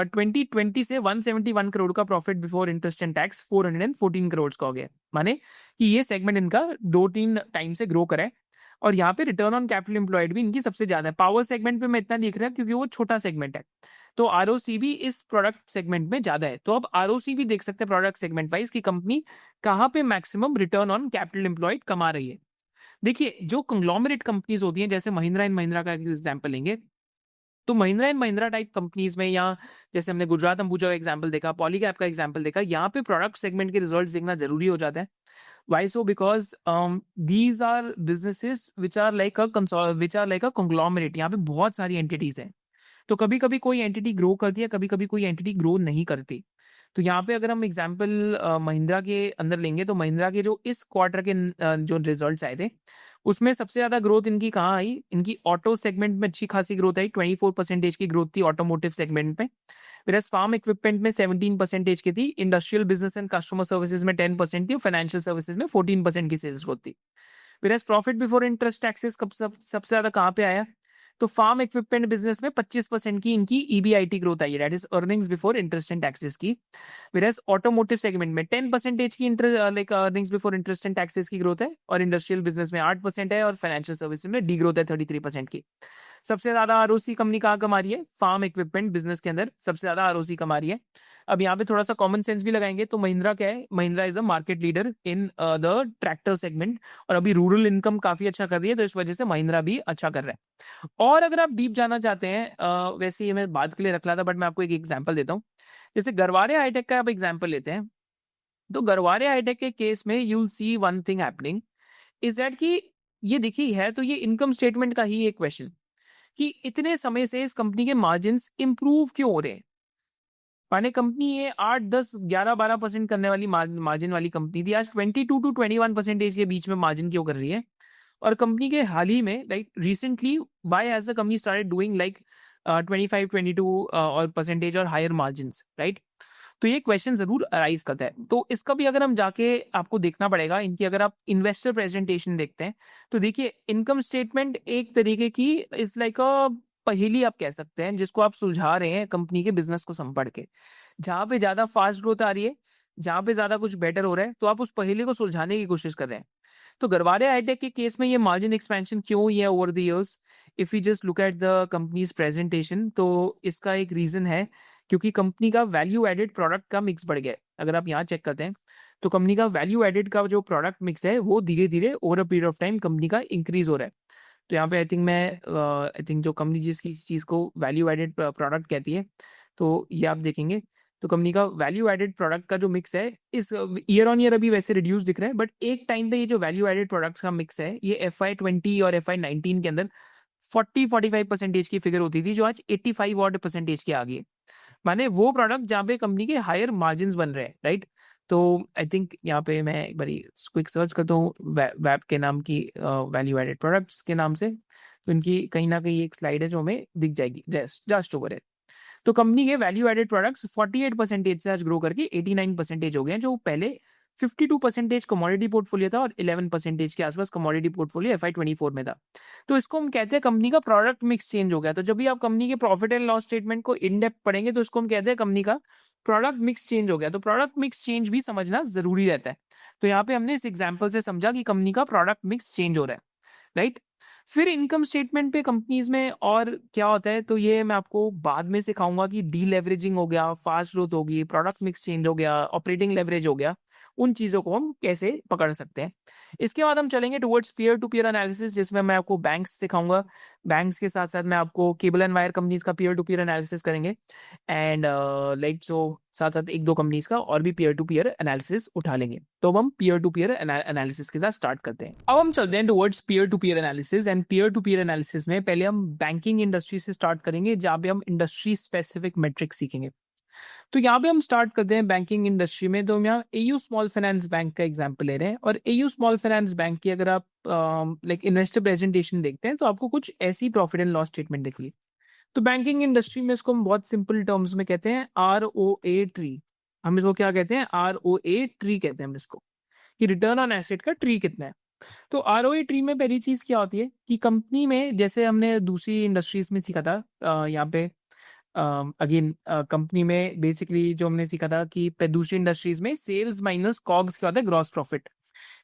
2020 से 171 करोड़ का profit before interest and tax 414 crore का हो गया। माने कि ये सेगमेंट इनका 2-3 टाइम से ग्रो करा है। और यहाँ पे रिटर्न ऑन कैपिटल एम्प्लॉयड भी इनकी सबसे ज्यादा है। पावर सेगमेंट पे मैं इतना दिख रहा है क्योंकि वो छोटा सेगमेंट है, तो आरओसी भी इस प्रोडक्ट सेगमेंट में ज्यादा है। तो अब आरओसी भी देख सकते हैं प्रोडक्ट सेगमेंट वाइज की कंपनी कहाँ पे maximum return on capital employed कमा रही है। देखिए जो कंग्लोमरेट कंपनीज होती हैं, जैसे महिंद्रा एंड महिंद्रा का एग्जांपल लेंगे, तो Mahindra and Mahindra type companies में, या जैसे हमने गुजरात अंबुजा का एग्जांपल देखा, पॉलीकैप का एग्जांपल देखा, यहाँ पे प्रोडक्ट सेगमेंट के रिजल्ट्स देखना जरूरी हो जाता है। Why so? Because these are businesses which are like a conglomerate. यहाँ पे बहुत सारी एंटिटीज हैं, तो कभी कभी कोई एंटिटी ग्रो करती है, कभी कभी कोई एंटिटी ग्रो नहीं करती। तो यहाँ पे अगर हम एग्जांपल महिंद्रा के अंदर लेंगे, तो महिंद्रा के जो इस क्वार्टर के जो रिजल्ट्स आए थे, उसमें सबसे ज्यादा ग्रोथ इनकी कहाँ आई? इनकी ऑटो सेगमेंट में अच्छी खासी ग्रोथ आई, 24% की ग्रोथ थी ऑटोमोटिव सेगमेंट में। फिर फार्म इक्विपमेंट में 17% की थी, industrial business and customer services में 10% थी, और फाइनेंशियल सर्विसेज में 14% की सेल्स ग्रोथ थी। फिर प्रॉफिट बिफोर इंटरेस्ट टैक्सेस कब सबसे ज्यादा कहाँ पे आया? तो फार्म इक्विपमेंट बिजनेस में 25% की इनकी ईबीआईटी ग्रोथ आई है, that is earnings before interest and taxes की। whereas ऑटोमोटिव सेगमेंट में 10% की like earnings before interest and taxes की ग्रोथ है, और इंडस्ट्रियल बिजनेस में 8% है, और फाइनेंशियल सर्विसेज में डी ग्रोथ है 33% की। सबसे ज्यादा आरओसी कंपनी कहाँ कमा रही है? फार्म इक्विपमेंट बिजनेस के अंदर सबसे ज्यादा आरओसी कमा रही है। अब यहाँ पे थोड़ा सा कॉमन सेंस भी लगाएंगे, तो महिंद्रा क्या है? Mahindra is a market leader in the tractor segment, और अभी रूरल इनकम काफी अच्छा कर रही है, तो इस वजह से महिंद्रा भी अच्छा कर रहा है। और अगर आप डीप जाना चाहते हैं, वैसे ये मैं बात के लिए रख रहा था, बट मैं आपको एक एग्जांपल देता हूँ। जैसे गरवारे हाईटेक का आप एग्जांपल लेते हैं, तो गरवारे हाईटेक के केस में you will see one thing happening is that कि ये देखिए है तो ये इनकम स्टेटमेंट का ही एक क्वेश्चन, कि इतने समय से इस कंपनी के मार्जिन्स इंप्रूव क्यों हो रहे हैं। माने कंपनी ये 8, 10, 11, 12% करने वाली मार्जिन वाली कंपनी थी, आज 22 to 21% के बीच में मार्जिन क्यों कर रही है? और कंपनी के हाल ही में like recently why has the company started doing like 25, 22 और परसेंटेज और हायर मार्जिन, राइट? तो ये क्वेश्चन जरूर अराइज करता है। तो इसका भी अगर हम जाके आपको देखना पड़ेगा, इनकी अगर आप इन्वेस्टर प्रेजेंटेशन देखते हैं, तो देखिए इनकम स्टेटमेंट एक तरीके की इट्स लाइक अ पहेली आप कह सकते हैं, जिसको आप सुलझा रहे हैं कंपनी के बिजनेस को संपढ़ के। जहां पे ज्यादा फास्ट ग्रोथ आ रही है, जहां पे ज्यादा कुछ बेटर हो रहा है, तो आप उस पहेली को सुलझाने की कोशिश कर रहे हैं। तो गरवारे हाईटेक के केस में ये मार्जिन एक्सपेंशन क्यों हुई है over the years? If you just look at the companies presentation, तो इसका एक रीजन है क्योंकि कंपनी का वैल्यू एडेड प्रोडक्ट का मिक्स बढ़ गया है। अगर आप यहाँ चेक करते हैं, तो कंपनी का वैल्यू एडेड का जो प्रोडक्ट मिक्स है, वो धीरे धीरे over a period of time company का इंक्रीज हो रहा है। तो यहाँ पे आई थिंक जो कंपनी जिसकी चीज़ को वैल्यू एडेड प्रोडक्ट कहती है, तो ये आप देखेंगे, तो कंपनी का वैल्यू एडेड प्रोडक्ट का जो मिक्स है, इस ईयर ऑन ईयर अभी वैसे रिड्यूस दिख रहा है, बट एक टाइम पे ये जो वैल्यू एडेड प्रोडक्ट का मिक्स है, ये FY20 और FY19 के अंदर 40-45% की फिगर होती थी, जो आज 85% की आ गई है। माने वो प्रोडक्ट जहाँ पे कंपनी के हायर मार्जिन बन रहे हैं, राइट? तो आई थिंक यहाँ पे मैं एक बारी क्विक सर्च करता हूँ वेब के नाम की, वैल्यू एडेड प्रोडक्ट्स के नाम से, तो इनकी कहीं ना कहीं एक स्लाइड है जो हमें दिख जाएगी, जस्ट ओवर है। तो कंपनी के वैल्यू एडेड प्रोडक्ट्स 48% से आज ग्रो करके 89% हो गए हैं, जो पहले 52% कमोडिटी पोर्टफोलियो था, और 11% के आसपास कमोडिटी पोर्टफोलियो FY24 में था। तो इसको हम कहते हैं कंपनी का प्रोडक्ट मिक्स चेंज हो गया। तो जब भी आप कंपनी के प्रॉफिट एंड लॉस स्टेटमेंट को इन डेप्थ पढ़ेंगे, तो इसको हम कहते हैं कंपनी का प्रोडक्ट मिक्स चेंज हो गया। तो प्रोडक्ट मिक्स चेंज भी समझना जरूरी रहता है। तो यहाँ पे हमने इस एग्जाम्पल से समझा कि कंपनी का प्रोडक्ट मिक्स चेंज हो रहा है, राइट? फिर इनकम स्टेटमेंट पे कंपनीज में और क्या होता है, तो ये मैं आपको बाद में सिखाऊंगा कि डी लेवरेजिंग हो गया, फास्ट ग्रोथ होगी, प्रोडक्ट मिक्स चेंज हो गया, ऑपरेटिंग लेवरेज हो गया, उन चीज़ों को हम कैसे पकड़ सकते हैं। इसके बाद हम चलेंगे towards peer to peer analysis, जिसमें मैं आपको बैंक्स सिखाऊंगा। बैंक्स के साथ साथ मैं आपको केबल एंड वायर कंपनीज का पीयर टू पीयर एनालिसिस करेंगे, एंड लाइक सो साथ साथ एक दो कंपनीज का और भी पीयर टू पीयर एनालिसिस उठा लेंगे। तो अब हम पीयर टू पीयर एनालिसिस के साथ स्टार्ट करते हैं। अब हम चलते हैं towards peer to peer analysis, and peer to peer analysis में पहले हम बैंकिंग इंडस्ट्री से स्टार्ट करेंगे, जहाँ पे हम इंडस्ट्री स्पेसिफिक मेट्रिक्स सीखेंगे। तो यहाँ पे हम स्टार्ट करते हैं बैंकिंग इंडस्ट्री में। तो हम यहाँ एयू स्मॉल फाइनेंस बैंक का एग्जांपल ले रहे हैं, और एयू स्मॉल फाइनेंस बैंक की अगर आप लाइक इन्वेस्टर प्रेजेंटेशन देखते हैं, तो आपको कुछ ऐसी प्रॉफिट एंड लॉस स्टेटमेंट दिखी। तो बैंकिंग इंडस्ट्री में इसको हम बहुत सिंपल टर्म्स में कहते हैं ROA ट्री। हम इसको क्या कहते हैं? ROA ट्री कहते हैं हम इसको, कि रिटर्न ऑन एसेट का ट्री कितना है। तो ROA ट्री में पहली चीज क्या होती है कि कंपनी में, जैसे हमने दूसरी इंडस्ट्रीज में सीखा था, यहाँ पे अगेन कंपनी में बेसिकली जो हमने सीखा था कि दूसरी इंडस्ट्रीज में सेल्स माइनस कॉग्स क्या होता है? Gross profit.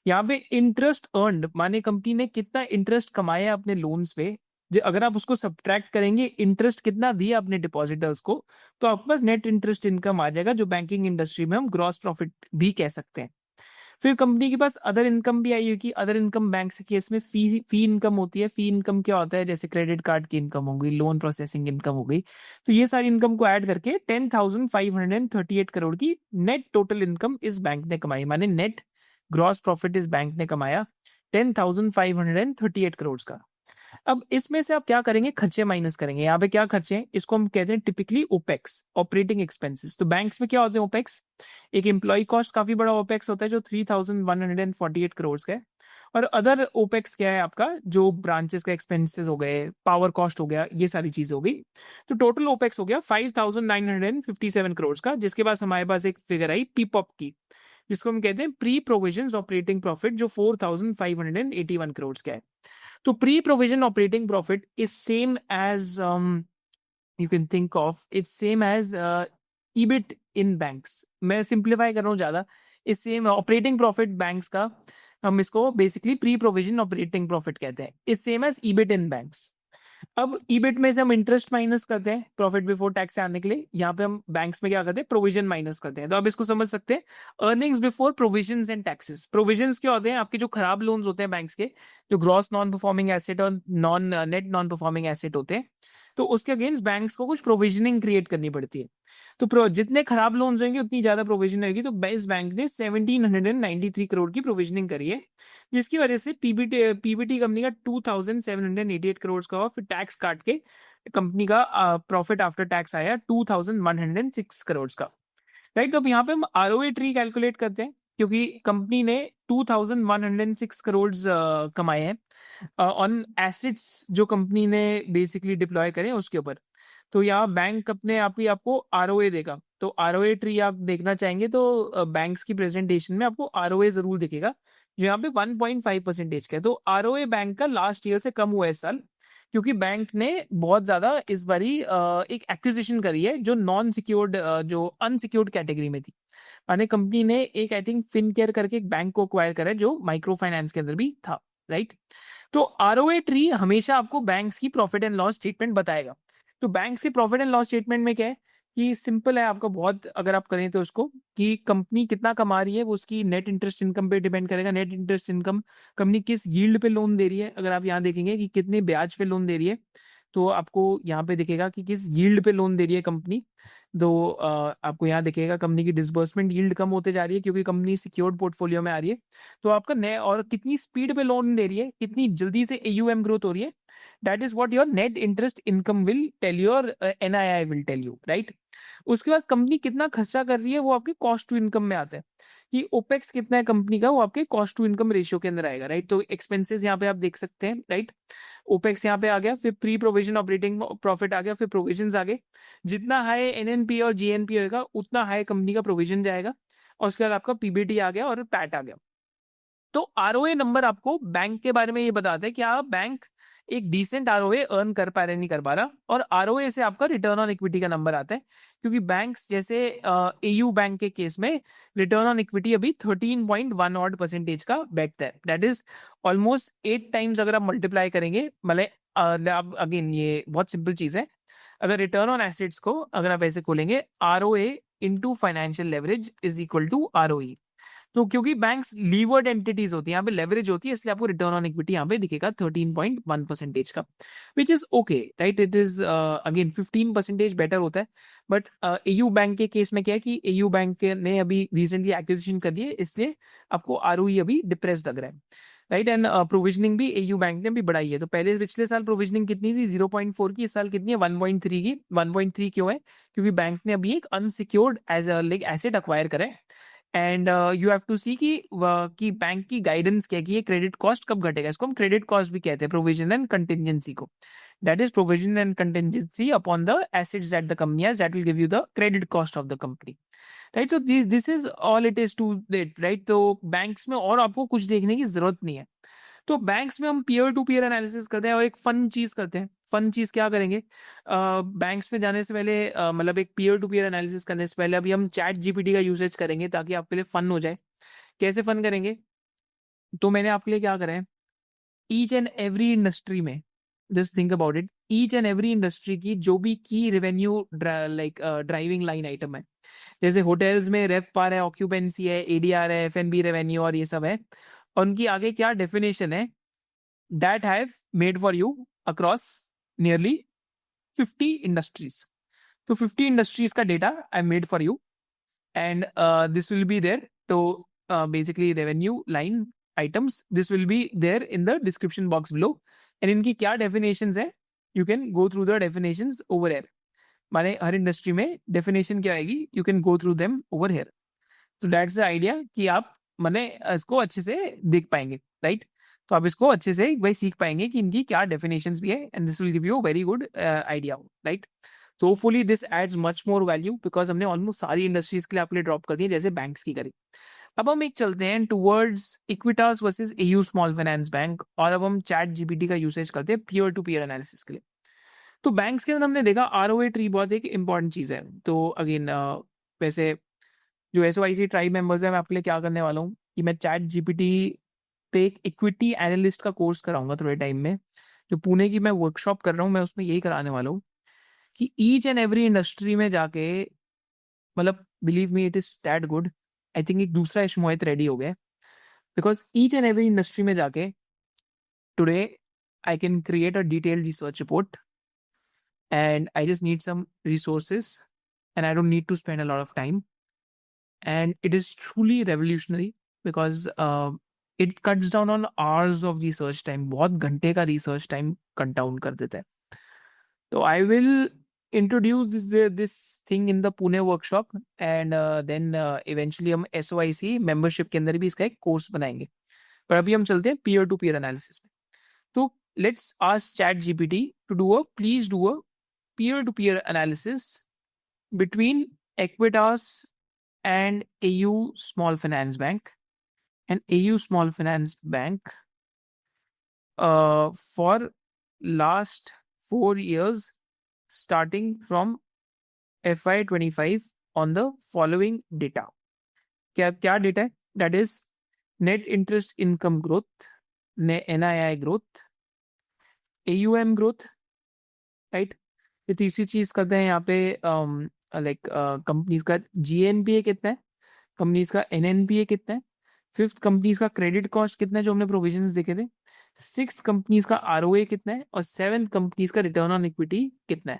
यहाँ पे इंटरेस्ट अर्नड माने कंपनी ने कितना इंटरेस्ट कमाया अपने लोन्स पे, अगर आप उसको सब्ट्रैक्ट करेंगे इंटरेस्ट कितना दिया अपने डिपॉजिटर्स को, तो आपके पास नेट इंटरेस्ट इनकम आ जाएगा, जो बैंकिंग इंडस्ट्री में हम ग्रॉस प्रॉफिट भी कह सकते हैं। फिर कंपनी के पास अदर इनकम भी आई, कि अदर इनकम बैंक के केस में फी इनकम होती है। फी इनकम क्या होता है? जैसे क्रेडिट कार्ड की इनकम हो गई, लोन प्रोसेसिंग इनकम हो गई। तो ये सारी इनकम को ऐड करके 10,538 करोड़ की नेट टोटल इनकम इस बैंक ने कमाई, माने नेट ग्रॉस प्रॉफिट इस बैंक ने कमाया 10,538 करोड़ का। अब इसमें से आप क्या करेंगे, खर्चे माइनस करेंगे। यहाँ पे क्या खर्चे हैं, इसको हम कहते हैं टिपिकली ओपेक्स, ऑपरेटिंग एक्सपेंसेस। तो बैंक्स में क्या होते हैं ओपेक्स, एक एम्प्लॉय कॉस्ट काफी बड़ा ओपेक्स होता है जो 3,148 करोड़ का है। और अदर ओपेक्स क्या है आपका, जो ब्रांचेस का एक्सपेंसेस हो गए, पावर कॉस्ट हो गया, ये सारी चीजें हो गई। तो टोटल ओपेक्स हो गया 5,957 करोड़ का, जिसके पास हमारे पास एक फिगर आई पीपॉप की, जिसको हम कहते हैं प्री प्रोविजन ऑपरेटिंग प्रॉफिट, जो 4,581 करोड़ का है। तो pre provision operating profit is same as you can think of it's same as EBIT in banks। मैं सिंप्लीफाई कर रहा हूँ ज्यादा, इस सेम ऑपरेटिंग प्रॉफिट बैंक्स का हम इसको basically pre provision operating profit कहते हैं, इस सेम एज EBIT इन बैंक्स। अब EBIT में से हम इंटरेस्ट माइनस करते हैं प्रॉफिट बिफोर टैक्स से आने के लिए, यहाँ पे हम बैंक्स में क्या करते हैं, प्रोविजन माइनस करते हैं। तो आप इसको समझ सकते हैं earnings before provisions and taxes. Provisions क्या होते हैं, आपके जो खराब लोन्स होते हैं बैंक्स के, जो ग्रॉस नॉन परफॉर्मिंग एसेट और नेट नॉन परफॉर्मिंग एसेट होते हैं, तो उसके अगेंस्ट बैंक्स को कुछ प्रोविजनिंग क्रिएट करनी पड़ती है। तो जितने खराब लोन्स होंगे उतनी ज्यादा प्रोविजन होगी। तो इस बैंक ने 1793 करोड़ की प्रोविजनिंग करी है, जिसकी वजह से पीबीटी कंपनी का 2788 करोड़ का, और फिर टैक्स काट के कंपनी का प्रॉफिट आफ्टर टैक्स आया 2106 करोड़ का। राइट, तो अब यहाँ पे हम आरओए ट्री कैलकुलेट करते हैं, क्योंकि कंपनी ने 2106 करोड़ कमाए हैं ऑन एसिड्स जो कंपनी ने बेसिकली डिप्लॉय करे उसके ऊपर। तो यहाँ बैंक अपने आप ही आपको आरओए देगा। तो आरओए ट्री आप देखना चाहेंगे तो बैंक्स की प्रेजेंटेशन में आपको आरओए जरूर दिखेगा, जो यहाँ पे 1.5% का है। तो आरओए बैंक का लास्ट ईयर से कम हुआ है इस साल, क्योंकि बैंक ने बहुत ज्यादा इस बारी एक एक्विजिशन करी है जो नॉन सिक्योर्ड, जो अनसिक्योर्ड कैटेगरी में थी। माने कंपनी ने एक आई थिंक फिनकेयर करके एक बैंक को एक्वायर करा है जो माइक्रो फाइनेंस के अंदर भी था। राइट, तो आरओए ट्री हमेशा आपको बैंक्स की प्रॉफिट एंड लॉस स्टेटमेंट बताएगा। तो बैंक्स की प्रॉफिट एंड लॉस स्टेटमेंट में क्या है कि सिंपल है आपका बहुत, अगर आप करें तो उसको कि कंपनी कितना कमा रही है वो उसकी नेट इंटरेस्ट इनकम पे डिपेंड करेगा। नेट इंटरेस्ट इनकम, कंपनी किस यील्ड पे लोन दे रही है, अगर आप यहाँ देखेंगे कि कितने ब्याज पे लोन दे रही है, तो आपको यहाँ पे दिखेगा कि किस यील्ड पे लोन दे रही है कंपनी। तो आपको यहाँ दिखेगा कंपनी की डिसबर्समेंट यील्ड कम होते जा रही है क्योंकि कंपनी सिक्योर्ड पोर्टफोलियो में आ रही है। तो आपका नए और कितनी स्पीड पे लोन दे रही है, कितनी जल्दी से AUM ग्रोथ हो रही है, that is what your net interest income will tell you, और NII will tell you. Right, उसके बाद कंपनी कितना खर्चा कर रही है वो आपके कॉस्ट टू इनकम में आता है, कि ओपेक्स कितना है कंपनी का, वो आपके कॉस्ट टू इनकम रेशियो के अंदर आएगा। राइट, तो एक्सपेंसेस यहाँ पे आप देख सकते हैं। राइट, ओपेक्स यहाँ पे आ गया, फिर प्री प्रोविजन ऑपरेटिंग प्रॉफिट आ गया, फिर प्रोविजन आ गए। जितना हाई NNP और GNP होगा उतना हाई कंपनी का प्रोविजन जाएगा, और उसके बाद आपका PBT आ गया और पैट आ गया। तो आरओए नंबर आपको बैंक के बारे में ये बताता है कि आप बैंक एक डिसेंट आरओए अर्न कर पा रहे नहीं कर पा रहा, और आरओए से आपका रिटर्न ऑन इक्विटी का नंबर आता है। क्योंकि बैंक्स जैसे AU बैंक के केस में रिटर्न ऑन इक्विटी अभी 13.1% का बैठता है, दैट इज ऑलमोस्ट 8 टाइम्स। अगर आप मल्टीप्लाई करेंगे, मतलब अब अगेन ये बहुत सिंपल चीज है, अगर रिटर्न ऑन एसेट्स को अगर आप ऐसे खोलेंगे, ROA into financial leverage is equal to ROE. तो क्योंकि बैंक्स लीवर्ड एंटिटीज होती है, यहाँ पे लेवरेज होती है, इसलिए आपको रिटर्न ऑन इक्विटी यहाँ पे दिखेगा 13.1% का, which is okay. Right, it is again 15% better होता है। बट AU बैंक के केस में क्या है कि AU बैंक ने अभी रिसेंटली एक्विजिशन कर दी है, इसलिए आपको ROE अभी डिप्रेस लग रहा है। राइट, एंड प्रोविजनिंग भी AU बैंक ने भी बढ़ाई है। तो पहले पिछले साल प्रोविजनिंग कितनी थी, 0.4 की, इस साल कितनी है, 1.3 की। 1.3 क्यों है, क्योंकि बैंक ने अभी एक unsecured as like asset acquire करा है। And you have to see कि बैंक की गाइडेंस क्या है कि ये क्रेडिट कॉस्ट कब घटेगा। इसको हम क्रेडिट कॉस्ट भी कहते हैं, प्रोविजन एंड कंटिजेंसी को। That is provision and contingency upon the assets that the company has, that will give you the credit cost of the company. Right, so this is all it is to that. Right, तो banks में और आपको कुछ देखने की जरूरत नहीं है। तो बैंक्स में हम पीयर टू पीयर एनालिसिस करते हैं, और एक फन चीज करते हैं। फन चीज क्या करेंगे, बैंक्स में जाने से पहले मतलब एक पीयर टू पीयर एनालिसिस करने से पहले अभी हम चैट GPT का यूसेज करेंगे ताकि आपके लिए फन हो जाए। कैसे फन करेंगे, तो मैंने आपके लिए क्या करा है, ईच एंड एवरी इंडस्ट्री में, just think about it, each and every industry की जो भी की revenue like driving line item है, जैसे होटल्स में रेव पार है, ऑक्यूपेंसी है, ADR है, FNB रेवेन्यू और ये सब है, और उनकी आगे क्या डेफिनेशन है, that I have made for you across nearly 50 industries. तो 50 industries का data I made for you, and this will be there. तो basically revenue line items. This will be there in the description box below. And इनकी क्या definitions है, you can go through the definitions over here. माने हर industry में definition क्या आएगी, you can go through them over here. तो that's the idea कि आप माने इसको अच्छे से देख पाएंगे, राइट. तो आप इसको अच्छे से भाई सीख पाएंगे कि इनकी क्या डेफिनेशंस भी है, and this will give you very good idea, right. तो hopefully this adds much more value, because हमने ऑलमोस्ट सारी इंडस्ट्रीज के लिए आपके लिए ड्रॉप कर दी है, जैसे बैंक्स की करी. अब हम एक चलते हैं towards Equitas versus AU small finance bank, और अब हम चैट जीपीटी का यूसेज करते हैं पीयर टू पीयर एनालिसिस के लिए. तो बैंक्स के अंदर हमने देखा आरओए ट्री बहुत एक इंपॉर्टेंट चीज़ है. तो अगेन वैसे जो एसओआईसी ट्राइब मेंबर्स है, मैं आपके लिए क्या करने वाला हूँ कि मैं चैट जीपीटी पे एक इक्विटी एनालिस्ट का कोर्स कराऊंगा थोड़े टाइम में. जो पुणे की मैं वर्कशॉप कर रहा हूँ, मैं उसमें यही कराने वाला हूँ कि ईच एंड एवरी इंडस्ट्री में जाके, मतलब believe me it is that good. I think एक दूसरा इश्मोहित रेडी हो गया, because each and every industry में जाके today I can create a detailed research report, and I just need some resources, and I don't need to spend a lot of time, and it is truly revolutionary because it cuts down on hours of research time. बहुत घंटे का research time cut down कर देता है. तो I will introduce this thing in the Pune workshop, and then eventually हम SOIC membership के अंदर भी इसका एक कोर्स बनाएंगे. पर अभी हम चलते हैं peer to peer analysis में. तो let's ask ChatGPT to please do a peer-to-peer analysis between Equitas and AU Small Finance Bank and AU Small Finance Bank for last 4 years starting from FY25 on the following data. क्या data है? That is net interest income growth, NII growth, AUM growth, right? फिर तीसरी चीज करते हैं यहाँ पे like companies का जीएनपीए कितना है, कंपनीज का एनएनपीए कितना है, फिफ्थ कंपनीज का क्रेडिट कॉस्ट कितना है जो हमने प्रोविजंस देखे थे, सिक्स कंपनीज का आरओए कितना है, और सेवन कंपनीज का रिटर्न ऑन इक्विटी कितना है,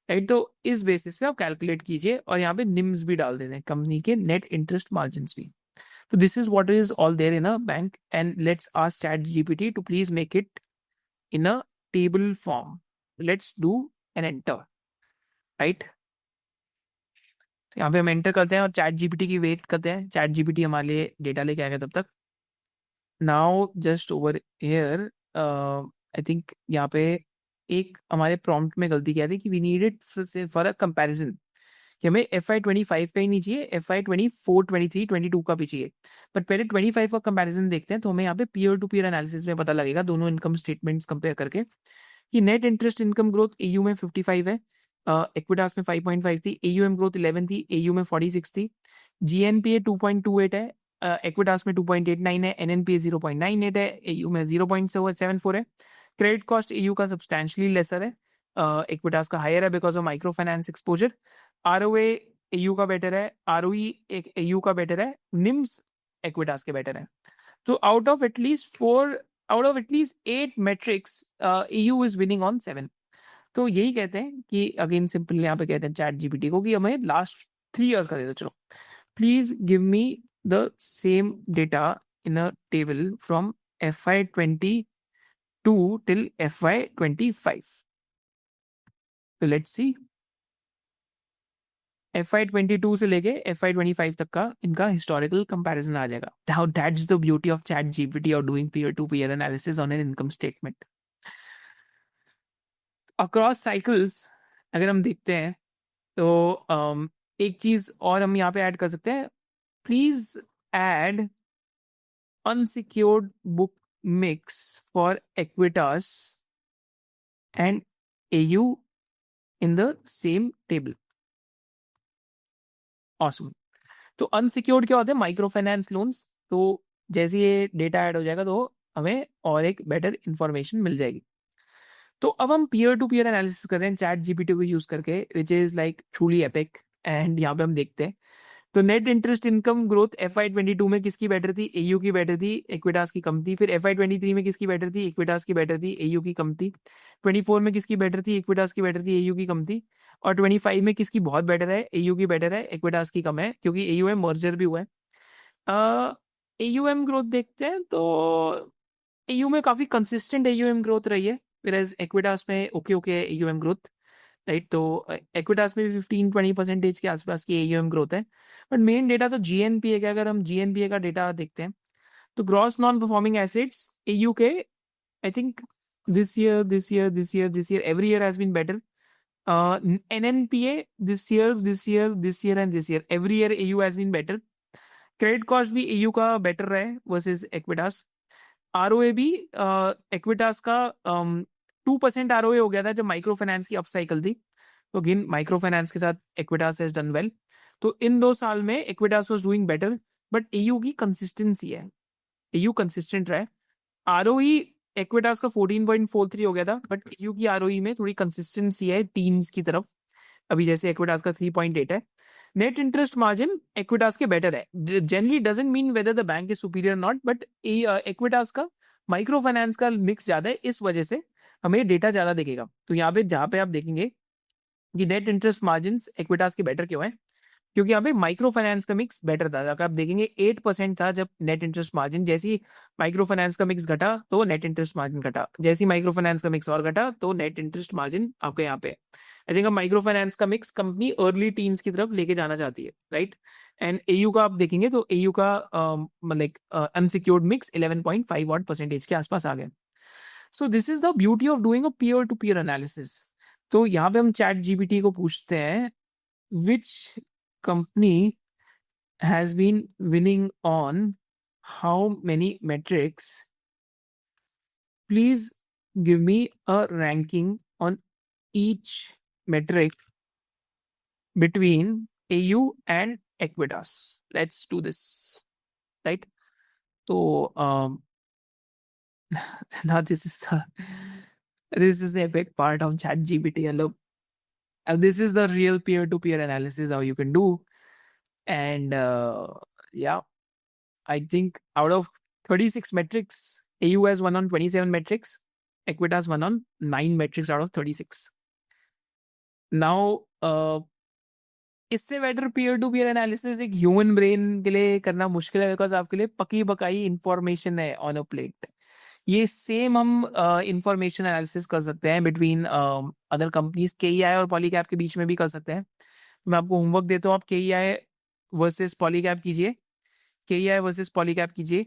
राइट. तो इस बेसिस पे आप कैलकुलेट कीजिए, और यहाँ पे निम्स भी डाल देते हैं, कंपनी के नेट इंटरेस्ट मार्जिन भी. तो this is what is all there in a bank, and let's ask chat GPT to please make it in a table form. Let's do an enter, right. यहाँ पे हम enter करते हैं और chat GPT की wait करते हैं. Chat GPT हमारे लिए डेटा लेके आएगा तब तक. Now just over here I think यहाँ पे एक हमारे प्रॉम्प्ट में गलती क्या थी कि we needed for a comparison, कि हमें FY25 का ही नहीं चाहिए, FY24, 23, 22 का भी चाहिए. पर पहले 25 का कंपैरिजन देखते हैं. तो हमें यहाँ पे पीयर टू पीयर एनालिसिस में पता लगेगा दोनों इनकम स्टेटमेंट्स कंपेयर करके कि net interest income growth AU में 55 है, इक्विटास में 5.5 थी, एयूएम ग्रोथ 11 थी, एयू में 46 थी, जीएनपीए 2.28 है, इक्विटास में 2.89 है, एनएनपीए 0.98 है, एयू में 0.74 है. क्रेडिट कॉस्ट एयू का सब्सटैंशियली लेसर है, इक्विटास का हायर है because of micro finance exposure. ROA AU का बेटर है, आरओई एयू का बेटर है, निम्स इक्विटास के बेटर है. तो out of at least 8 metrics, EU is winning on 7. तो यही कहते हैं कि अगेन सिंपल यहाँ पे कहते हैं चैट जीपीटी को कि हमें लास्ट 3 years का दे दो. चलो please give me the same data in a table from FY22 till FY25. तो लेट्स सी FY22 से लेके FY25 तक का इनका हिस्टोरिकल कंपैरिजन आ जाएगा. Now that's the beauty of chat GPT or doing peer-to-peer analysis on an income statement. Across cycles अगर हम देखते हैं तो एक चीज और हम यहाँ पे ऐड कर सकते हैं. Please add unsecured book mix for Equitas and AU in the same table. Awesome. तो अनसिक्योर्ड क्या होता है? Micro finance loans. तो जैसे ये डेटा ऐड हो जाएगा तो हमें और एक बेटर इंफॉर्मेशन मिल जाएगी. तो अब हम पीयर टू पीयर एनालिसिस कर रहे हैं चैट जीपीटी को यूज करके, which is like truly epic. And यहाँ पे हम देखते हैं तो net interest income growth FY22 में किसकी बेटर थी? एयू की बेटर थी, इक्विटास की कम थी. फिर FY23 में किसकी बेटर थी? इक्विटास की बेटर थी, एयू की कम थी. 24 में किसकी बेटर थी? इक्विटास की बेटर थी, एयू की कम थी. और 25 में किसकी बहुत बेटर है? एयू की बेटर है, इक्विटास की कम है, क्योंकि एयू में मर्जर भी हुआ है. AUM ग्रोथ देखते हैं तो AU में काफ़ी कंसिस्टेंट AUM ग्रोथ रही है, व्हेयरएज एक्विटास में okay okay AUM growth, right. तो एक्विटास में भी 15-20% के आसपास की AUM ग्रोथ है। बट मेन डेटा तो GNPA का, अगर हम GNPA का डेटा देखते हैं तो gross non performing assets AU के, I think this year every year has been better. NNPA this year and this year every year AU has been better. Credit cost भी AU का better रहा है versus Equitas. ROA भी Equitas का 2% ROA हो गया था जब माइक्रो फाइनेंस की अपसाइकिल थी। तो अगेन माइक्रो फाइनेंस के साथ एक्विटास हैज डन वेल। तो इन 2 साल में Equitas was doing better, but AU की कंसिस्टेंसी है, AU कंसिस्टेंट रहा है। ROE एक्विटास का 14.43 हो गया था, बट AU की ROE में थोड़ी कंसिस्टेंसी है टीन्स की तरफ, अभी जैसे एक्विटास का 3.8 है। नेट इंटरेस्ट मार्जिन एक्विटास के बेटर है। Generally doesn't mean whether the bank is superior not, but Equitas का माइक्रो फाइनेंस का मिक्स ज्यादा है, इस वजह से हमें डेटा ज्यादा दिखेगा। तो यहाँ पे जहाँ पे आप देखेंगे कि नेट इंटरेस्ट मार्जिन एक्विटास के बेटर क्यों है, क्योंकि यहाँ पे माइक्रो फाइनेंस का मिक्स बेटर था। अगर आप देखेंगे 8% था जब नेट इंटरेस्ट मार्जिन, जैसे ही माइक्रो फाइनेंस का मिक्स घटा तो नेट इंटरेस्ट मार्जिन घटा, जैसे ही माइक्रो फाइनेंस का मिक्स और घटा तो नेट इंटरेस्ट मार्जिन आपके यहाँ पे। आई थिंक माइक्रो फाइनेंस का मिक्स कंपनी अर्ली टीन्स की तरफ लेके जाना चाहती है, राइट। एंड AU का आप देखेंगे तो AU का मतलब अनसिक्योर्ड मिक्स 11.5% के आसपास आ गया। So this is the beauty of doing a peer to peer analysis. तो यहाँ पे हम चैट GPT को पूछते हैं which company has been winning on how many metrics? Please give me a ranking on each metric between AU and Equitas. Let's do this, right? So now this is the epic part of chat GPT. And this is the real peer-to-peer analysis how you can do. And yeah, I think out of 36 metrics, AU has won on 27 metrics. Equitas won on 9 metrics out of 36. Now, इससे better peer to peer analysis एक human brain के लिए करना मुश्किल है, because आपके लिए पकी बकाई इंफॉर्मेशन है ऑन अ प्लेट। ये सेम हम इंफॉर्मेशन एनालिसिस कर सकते हैं बिटवीन अदर कंपनीज, KEI और पॉलीकैप के बीच में भी कर सकते हैं। मैं आपको होमवर्क देता हूँ, आप KEI वर्सेस पॉलीकैप कीजिए, KEI वर्सेस पॉलीकैप कीजिए,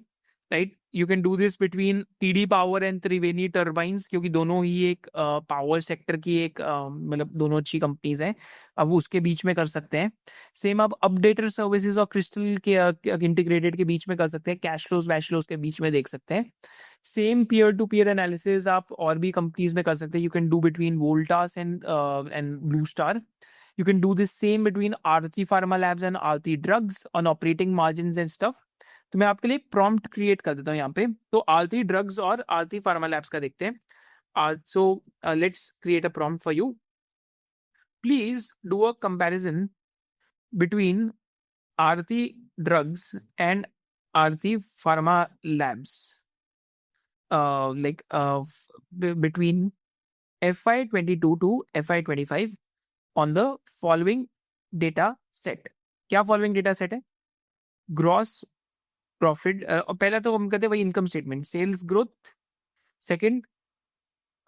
right. You can do this between TD power and Triveni turbines, क्योंकि दोनों ही एक पावर सेक्टर की एक मतलब दोनों अच्छी कंपनीज हैं, अब उसके बीच में कर सकते हैं। सेम आप अपडेटर सर्विसेज और क्रिस्टल के इंटीग्रेटेड के बीच में कर सकते हैं, कैश फ्लोज वैश फ्लोज के बीच में देख सकते हैं। Same peer to peer analysis आप और भी कंपनीज में कर सकते हैं। You can do between Voltas and Blue Star. You can do this same between Aarti Pharma Labs and Aarti Drugs on operating margins and stuff. तो मैं आपके लिए प्रॉम्प्ट क्रिएट कर देता हूँ यहाँ पे। तो आरती ड्रग्स और आरती फार्मा लैब्स का देखते हैं। So let's create a prompt for you. Please do a comparison between Aarti drugs and Aarti pharma labs, like between FY22 to FY25 on the following data set। क्या following data set है? Gross profit, पहला तो हम कहते हैं वही income statement, sales growth. Second,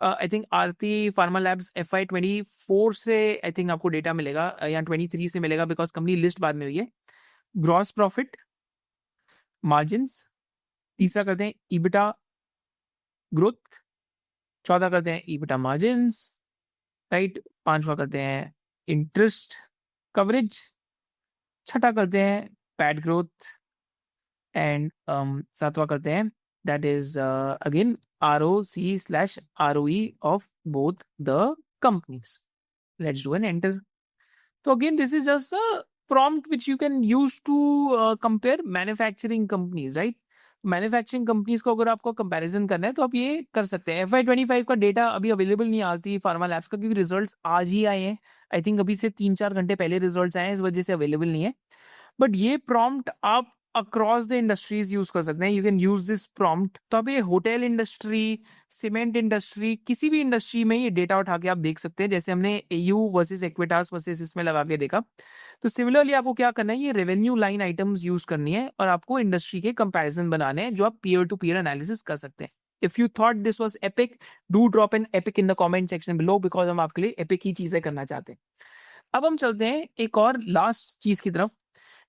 I think Aarti pharma labs FY24 से I think आपको डेटा मिलेगा, या 23 से मिलेगा, बिकॉज कंपनी लिस्ट बाद में हुई है। Gross profit, margins. तीसरा करते हैं EBITDA ग्रोथ। चौथा करते हैं EBITDA मार्जिन्स, राइट। पांचवा करते हैं इंटरेस्ट कवरेज। छठा करते हैं पैड ग्रोथ एंड सातवां करते हैं that is again ROC/ROE of both the companies. Let's do an enter. So again, this is just a prompt which you can use to compare manufacturing companies, right? Manufacturing companies को अगर आपको comparison करना है तो आप ये कर सकते हैं। FY25 का डेटा अभी अवेलेबल नहीं आती फार्मा लैब्स का, क्योंकि रिजल्ट्स आज ही आए हैं। आई थिंक अभी से 3-4 घंटे पहले रिजल्ट्स आए हैं, इस वजह से अवेलेबल नहीं है। बट ये प्रॉम्प्ट आप अक्रॉस द इंडस्ट्रीज यूज कर सकते हैं। You can use this prompt. तो अब ये होटल इंडस्ट्री, सीमेंट इंडस्ट्री, किसी भी इंडस्ट्री में ये डेटा उठा के आप देख सकते हैं। जैसे हमने एयू वर्सेस इक्विटास वर्सेस इसमें लगा के देखा। तो सिमिलरली आपको क्या करना है, ये रेवेन्यू लाइन आइटम्स यूज करनी है और आपको इंडस्ट्री के कंपैरिजन बनाने हैं जो आप पीयर टू पीयर एनालिसिस कर सकते हैं। If you thought this was epic, do drop an epic in the comment section below, because हम आपके लिए एपिक ही चीजें करना चाहते हैं। अब हम चलते हैं एक और लास्ट चीज की तरफ,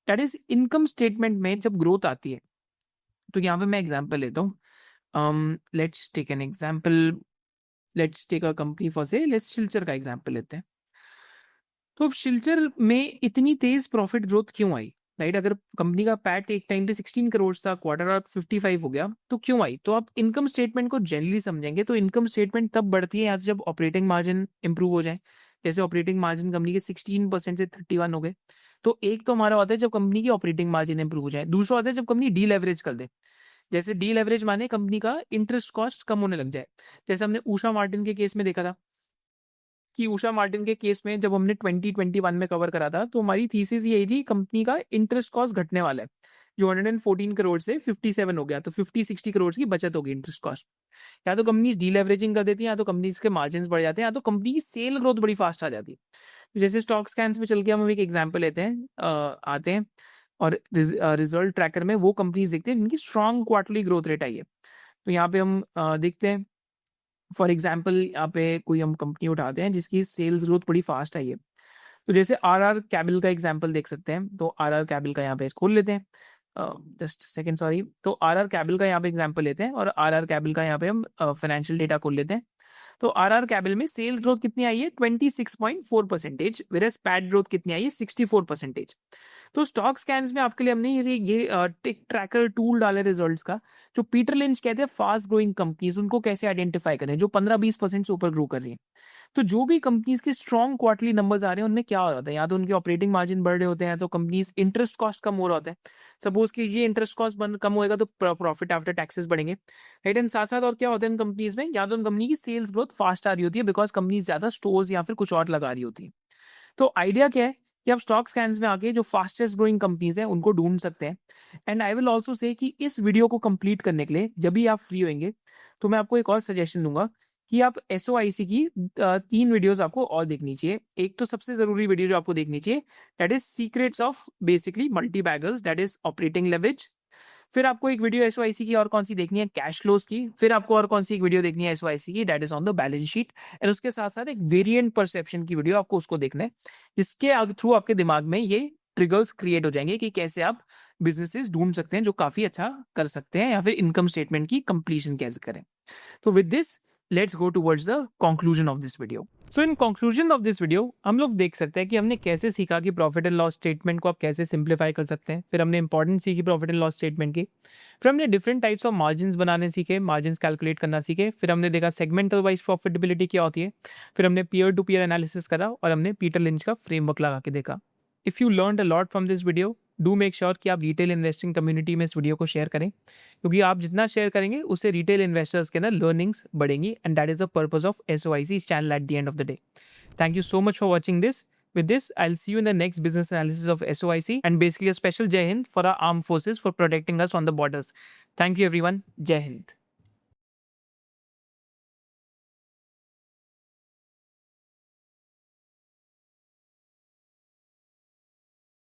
दैट इज इनकम स्टेटमेंट में जब ग्रोथ आती है। तो यहाँ पे मैं एग्जांपल लेता हूँ। Let's take an example, let's take a company for say, let's Shilchar का एग्जांपल लेते हैं। तो अब शिल्चर में इतनी तेज प्रॉफिट ग्रोथ क्यों आई, राइट? अगर कंपनी का पैट एक टाइम पे 16 करोड़ था, क्वार्टर और 55 हो गया, तो क्यों आई? तो आप इनकम स्टेटमेंट को जनरली समझेंगे तो इनकम स्टेटमेंट तब बढ़ती है या जब ऑपरेटिंग मार्जिन इंप्रूव हो जाए। जैसे ऑपरेटिंग मार्जिन कंपनी के 16% से 31 हो गए। तो एक तो हमारा होता है जब कंपनी की ऑपरेटिंग मार्जिन इंप्रूव हो जाए, दूसरा होता है जब कंपनी डी लेवरेज कर दे। जैसे डी लेवरेज माने कंपनी का इंटरेस्ट कॉस्ट कम होने लग जाए। जैसे हमने उषा मार्टिन के केस में देखा था कि उषा मार्टिन के केस में जब हमने 2021 में कवर करा था, तो हमारी थीसिस यही थी कंपनी का इंटरेस्ट कॉस्ट घटने वाला है, जो 114 करोड़ से 57 हो गया, तो 50-60 करोड़ की बचत होगी इंटरेस्ट कॉस्ट। या तो कंपनी डीलेवरेजिंग कर देती है, या तो कंपनीज के मार्जिन बढ़ जाते हैं, या तो कंपनी की सेल ग्रोथ बड़ी फास्ट आ जाती है। तो जैसे स्टॉक स्कैन्स में चल के हम एक एग्जाम्पल लेते हैं, आते हैं और रिजल्ट ट्रैकर में वो कंपनीज देखते हैं जिनकी strong quarterly growth rate I है। तो यहाँ पे हम देखते हैं, फॉर एग्जाम्पल यहाँ पे कोई हम कंपनी उठाते हैं जिसकी सेल्स ग्रोथ बड़ी फास्ट आई है। तो जैसे आर कैबिल का एग्जाम्पल देख सकते हैं। तो आर कैबिल का यहाँ पे खोल लेते हैं, जस्ट सेकंड सॉरी। तो आर कैबिल का यहाँ पे एग्जाम्पल लेते हैं और आर कैबिल का यहाँ पे हम फाइनेंशियल डेटा खोल लेते हैं। तो आर कैबिल में सेल्स ग्रोथ कितनी आई है, 26.4%, वेरस पैट ग्रोथ कितनी आई है, 64%। तो स्टॉक स्कैन्स में आपके लिए हमने ये टिक ट्रैकर टूल डाले रिजल्ट्स का, जो पीटर लिंच कहते हैं फास्ट ग्रोइंग कंपनीज, उनको कैसे आइडेंटिफाई करें जो 15-20% से ऊपर ग्रो कर रही है। तो जो भी कंपनीज के स्ट्रॉन्ग क्वार्टरली नंबर्स आ रहे हैं उनमें क्या हो रहा है, या तो उनके ऑपरेटिंग मार्जिन बढ़ रहे होते हैं, तो कंपनीज इंटरेस्ट कॉस्ट कम हो रहा होता है। सपोज कि ये इंटरेस्ट कॉस्ट कम होएगा तो प्रॉफिट आफ्टर टैक्सेस बढ़ेंगे, राइट? एंड साथ साथ और क्या होता है इन कंपनीज में, या तो उन कंपनी की सेल्स ग्रोथ फास्ट आ रही होती है बिकॉज कंपनीज ज्यादा स्टोर्स या फिर कुछ और लगा रही होती है। तो आइडिया क्या है कि आप स्टॉक स्कैन्स में आके जो फास्टेस्ट ग्रोइंग कंपनीज हैं उनको ढूंढ सकते हैं। And I will also say कि इस वीडियो को कंप्लीट करने के लिए जब भी आप फ्री होंगे, तो मैं आपको एक और सजेशन दूंगा कि आप एसओआईसी की 3 वीडियोस आपको और देखनी चाहिए। एक तो सबसे जरूरी वीडियो जो आपको देखनी चाहिए, that is secrets of basically multi beggars, that is operating leverage. फिर आपको एक वीडियो एसओआईसी की और कौन सी देखनी है, कैश फ्लोज की। फिर आपको और कौन सी एक वीडियो देखनी है एसओआईसी की, that is on the balance sheet. And उसके साथ साथ एक वेरिएंट परसेप्शन की वीडियो आपको उसको देखना है, जिसके थ्रू आपके दिमाग में ये ट्रिगर्स क्रिएट हो जाएंगे कि कैसे आप बिजनेसेस ढूंढ सकते हैं जो काफी अच्छा कर सकते हैं, या फिर इनकम स्टेटमेंट की कंप्लीशन कैसे करें। तो with this let's go towards the conclusion of this video. So in conclusion of this video हम लोग देख सकते हैं कि हमने कैसे सीखा कि प्रॉफिट एंड लॉस स्टेटमेंट को आप कैसे सिंप्लीफाई कर सकते हैं। फिर हमने इंपॉर्टेंस सीखी प्रॉफिट एंड लॉस स्टेटमेंट की। फिर हमने डिफरेंट टाइप्स ऑफ मार्जिन बनाने सीखे, मार्जिन कैलकुलेट करना सीखे। फिर हमने देखा सेगमेंटल वाइज प्रॉफिटेबिलिटी क्या होती है। फिर हमने पीयर टू पीयर एनालिसिस करा और हमने पीटर लिंच का फ्रेमवर्क लगा के देखा। If you learn a lot from this video, do make sure कि आप रिटेल इन्वेस्टिंग कम्युनिटी में इस वीडियो को शेयर करें, क्योंकि आप जितना शेयर करेंगे उससे रिटेल इन्वेस्टर्स के अंदर लर्निंग्स बढ़ेंगी। And that is the purpose of SOIC channel at the end of the day. Thank you so much for watching this. With this, I'll see you in the next business analysis of SOIC, and basically a special Jai Hind for our armed forces for protecting us on the borders. Thank you everyone. Jai Hind.